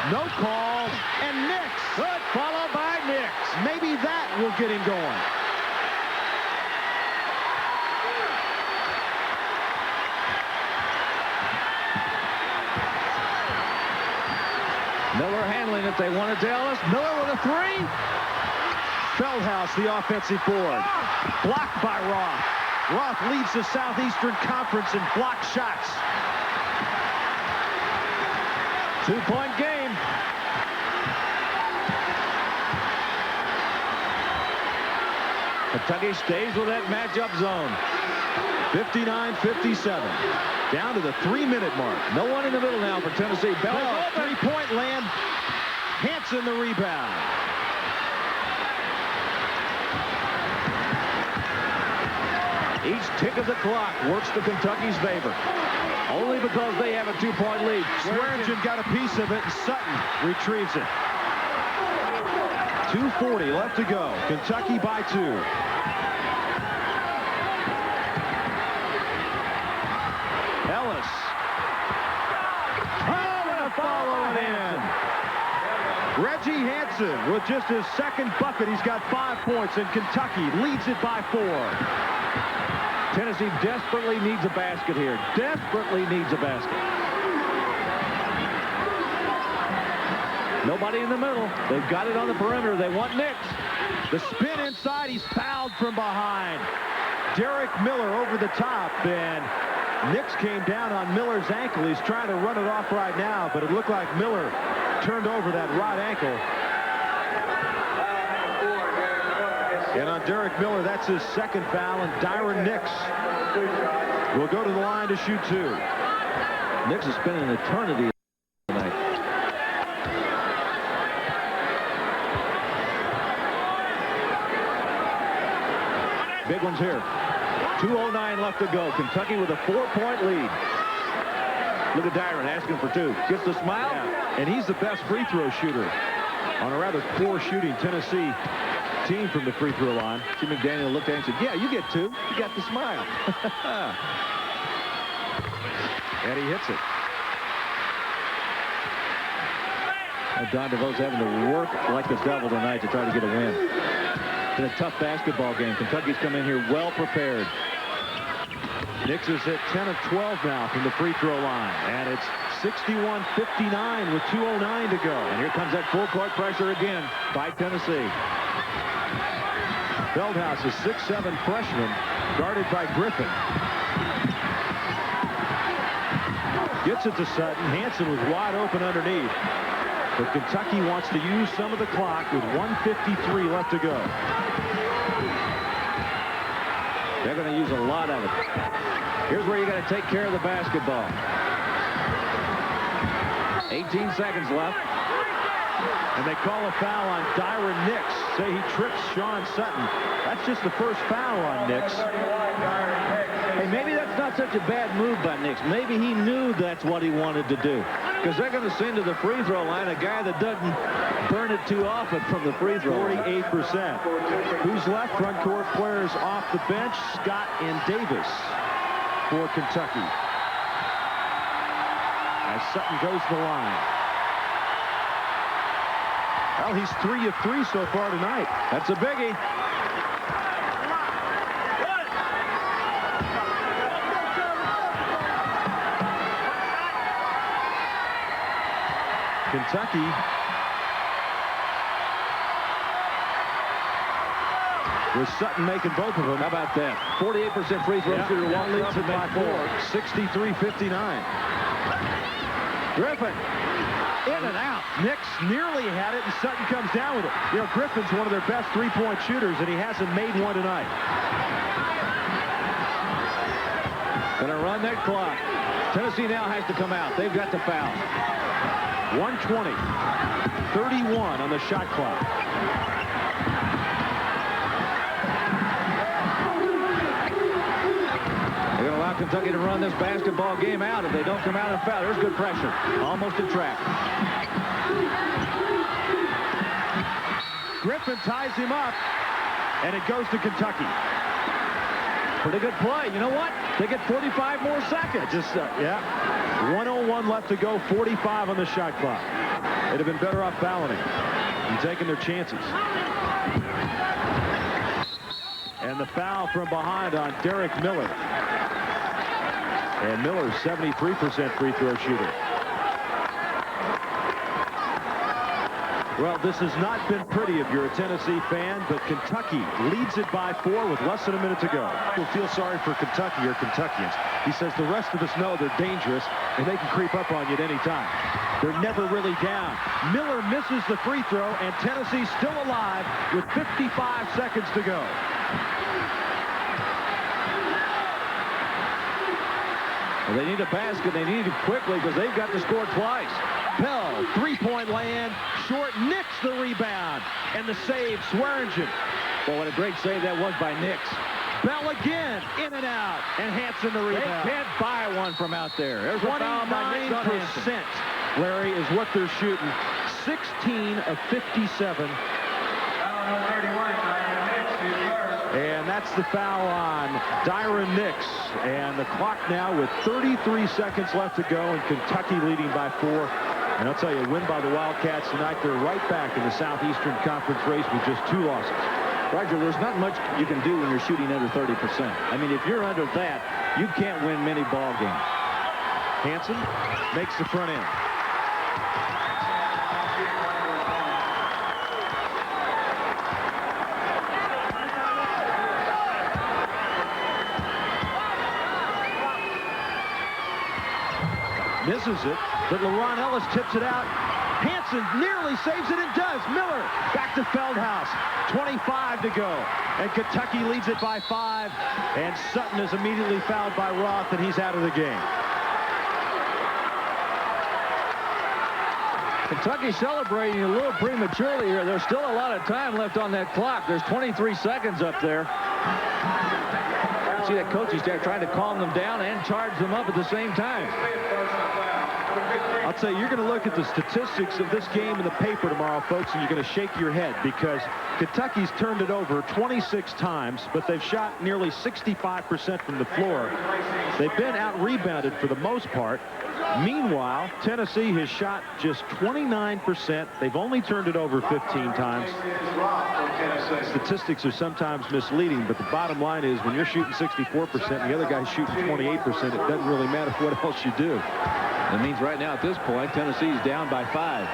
No call, and Nix. Good, followed by Nix. Maybe that will get him going. Miller handling it. They want it to Ellis. Miller with a 3. Feldhaus, the offensive board. Blocked by Roth. Roth leads the Southeastern Conference in block shots. 2-point game. Kentucky stays with that matchup zone. 59-57. Down to the 3-minute mark. No one in the middle now for Tennessee. Bell, 3-point land. Hansen the rebound. Each tick of the clock works to Kentucky's favor. Only because they have a 2-point lead. Swearingen got a piece of it, and Sutton retrieves it. 2:40 left to go. Kentucky by 2. Ellis Reggie Hansen with just his second bucket. He's got 5 points, and Kentucky leads it by 4. Tennessee desperately needs a basket here. Desperately needs a basket. Nobody in the middle. They've got it on the perimeter. They want Nix. The spin inside. He's fouled from behind. Derek Miller over the top, and Nix came down on Miller's ankle. He's trying to run it off right now, but it looked like Miller turned over that right ankle. And on Derek Miller, that's his second foul, and Dyron Nix will go to the line to shoot 2. Nix has spent an eternity tonight. Big one's here. 2:09 left to go. Kentucky with a 4-point lead. Look at Dyron asking for 2. Gets the smile. Yeah. And he's the best free throw shooter on a rather poor shooting Tennessee team from the free throw line. See, McDaniel looked at him and said, yeah, you get 2. You got the smile. And he hits it. And Don DeVoe's having to work like the devil tonight to try to get a win. It's been a tough basketball game. Kentucky's come in here well prepared. Nix is hit 10 of 12 now from the free throw line. And it's 61-59 with 2:09 to go. And here comes that full court pressure again by Tennessee. Feldhaus, a 6'7" freshman, guarded by Griffin. Gets it to Sutton. Hansen was wide open underneath. But Kentucky wants to use some of the clock with 1:53 left to go. They're going to use a lot of it. Here's where you got to take care of the basketball. 18 seconds left. And they call a foul on Dyron Nix. Say he trips Sean Sutton. That's just the first foul on Nix. Hey, maybe that's not such a bad move by Nix. Maybe he knew that's what he wanted to do. Because they're going to send to the free throw line a guy that doesn't burn it too often from the free throw line. 48%. Who's left? Front court players off the bench. Scott and Davis for Kentucky. As Sutton goes to the line. Well, he's 3 of 3 so far tonight. That's a biggie. Kentucky with Sutton making both of them. How about that? 48% free throw shooter. One leads it by 4. 63-59. Griffin in and out. Nix nearly had it, and Sutton comes down with it. You know, Griffin's one of their best three-point shooters, and he hasn't made one tonight. Gonna run that clock. Tennessee now has to come out. They've got to foul. 1:20. 31 on the shot clock. They're going to allow Kentucky to run this basketball game out if they don't come out and foul. There's good pressure. Almost a trap. Griffin ties him up, and it goes to Kentucky. Pretty good play. You know what? They get 45 more seconds. Yeah. 1:01 left to go. 45 on the shot clock. They'd have been better off fouling and taking their chances. And the foul from behind on Derek Miller. And Miller's 73% free throw shooter. Well, this has not been pretty if you're a Tennessee fan, but Kentucky leads it by 4 with less than a minute to go. You'll feel sorry for Kentucky or Kentuckians. He says the rest of us know they're dangerous and they can creep up on you at any time. They're never really down. Miller misses the free throw, and Tennessee's still alive with 55 seconds to go. Well, they need a basket. They need it quickly because they've got to score twice. Pell, three-point land, short, Nix the rebound, and the save, Swearingen. Well, what a great save that was by Nix. Bell again, in and out, and Hansen the rebound. They can't buy one from out there. There's a foul by Nix on Hansen. 29%, Larry, is what they're shooting. 16 of 57. And that's the foul on Dyron Nix. And the clock now with 33 seconds left to go, and Kentucky leading by 4. And I'll tell you, win by the Wildcats tonight, they're right back in the Southeastern Conference race with just 2 losses. Roger, there's not much you can do when you're shooting under 30%. I mean, if you're under that, you can't win many ball games. Hansen makes the front end. Misses it, but LeRon Ellis tips it out. Hansen nearly saves it and does. Miller back to Feldhaus. 25 to go. And Kentucky leads it by 5. And Sutton is immediately fouled by Roth, and he's out of the game. Kentucky celebrating a little prematurely here. There's still a lot of time left on that clock. There's 23 seconds up there. See that coaching staff trying to calm them down and charge them up at the same time. I'll tell you, you're going to look at the statistics of this game in the paper tomorrow, folks, and you're going to shake your head because Kentucky's turned it over 26 times, but they've shot nearly 65% from the floor. They've been out-rebounded for the most part. Meanwhile, Tennessee has shot just 29%. They've only turned it over 15 times. Statistics are sometimes misleading, but the bottom line is when you're shooting 64% and the other guy's shooting 28%, it doesn't really matter what else you do. That means right now at this point, Tennessee's down by 5.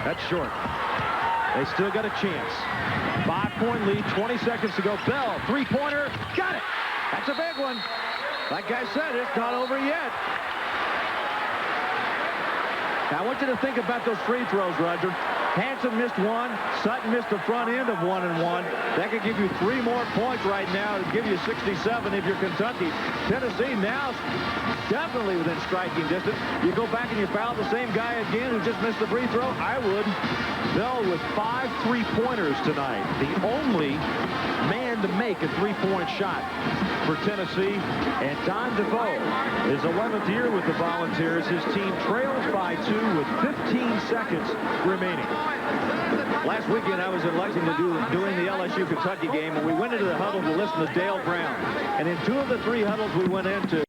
That's short. They still got a chance. 5-point lead, 20 seconds to go. Bell, 3-pointer, got it. That's a big one. Like I said, it's not over yet. Now, I want you to think about those free throws, Roger. Hansen missed 1. Sutton missed the front end of 1 and 1. That could give you 3 more points right now to give you 67 if you're Kentucky. Tennessee now definitely within striking distance. You go back and you foul the same guy again who just missed the free throw? I would. Bell with 5 3-pointers tonight. The only man to make a 3-point shot for Tennessee. And Don DeVoe, his 11th year with the Volunteers. His team trails by 2 with 15 seconds remaining. Last weekend, I was in Lexington doing the LSU-Kentucky game, and we went into the huddle to listen to Dale Brown. And in 2 of the 3 huddles we went into,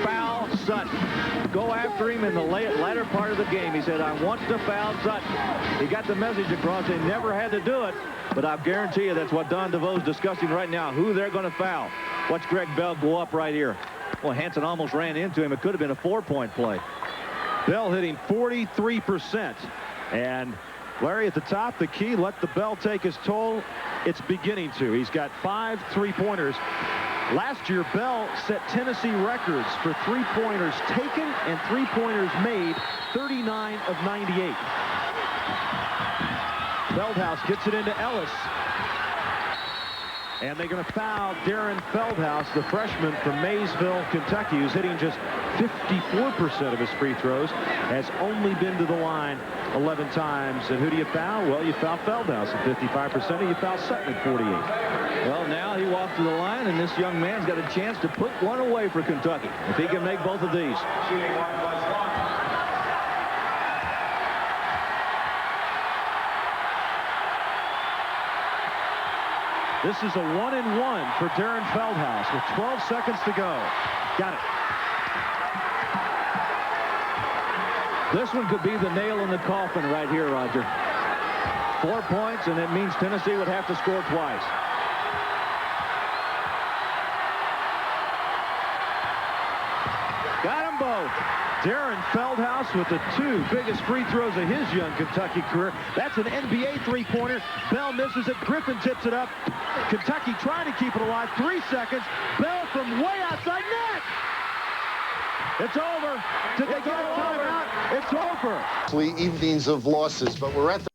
foul Sutton. Go after him in the latter part of the game. He said, I want to foul Sutton. He got the message across. They never had to do it, but I guarantee you that's what Don DeVoe's discussing right now, who they're going to foul. Watch Greg Bell go up right here. Well, Hansen almost ran into him. It could have been a 4-point play. Bell hitting 43%. And Larry at the top, the key, let the Bell take his toll. It's beginning to. He's got 5 3-pointers. Last year, Bell set Tennessee records for 3-pointers taken and 3-pointers made, 39 of 98. Feldhaus gets it into Ellis. And they're going to foul Darren Feldhaus, the freshman from Maysville, Kentucky, who's hitting just 54% of his free throws, has only been to the line 11 times. And who do you foul? Well, you foul Feldhaus at 55%, and you foul Sutton at 48. Well, now he walks to the line, and this young man's got a chance to put one away for Kentucky, if he can make both of these. This is a 1-and-1 for Darren Feldhaus with 12 seconds to go. Got it. This one could be the nail in the coffin right here, Roger. 4 points, and it means Tennessee would have to score twice. Got them both. Darren Feldhaus with the 2 biggest free throws of his young Kentucky career. That's an NBA 3-pointer. Bell misses it. Griffin tips it up. Kentucky trying to keep it alive. 3 seconds. Bell from way outside net. It's over. Did they get a timeout? It's over. Evenings of losses, but we're at the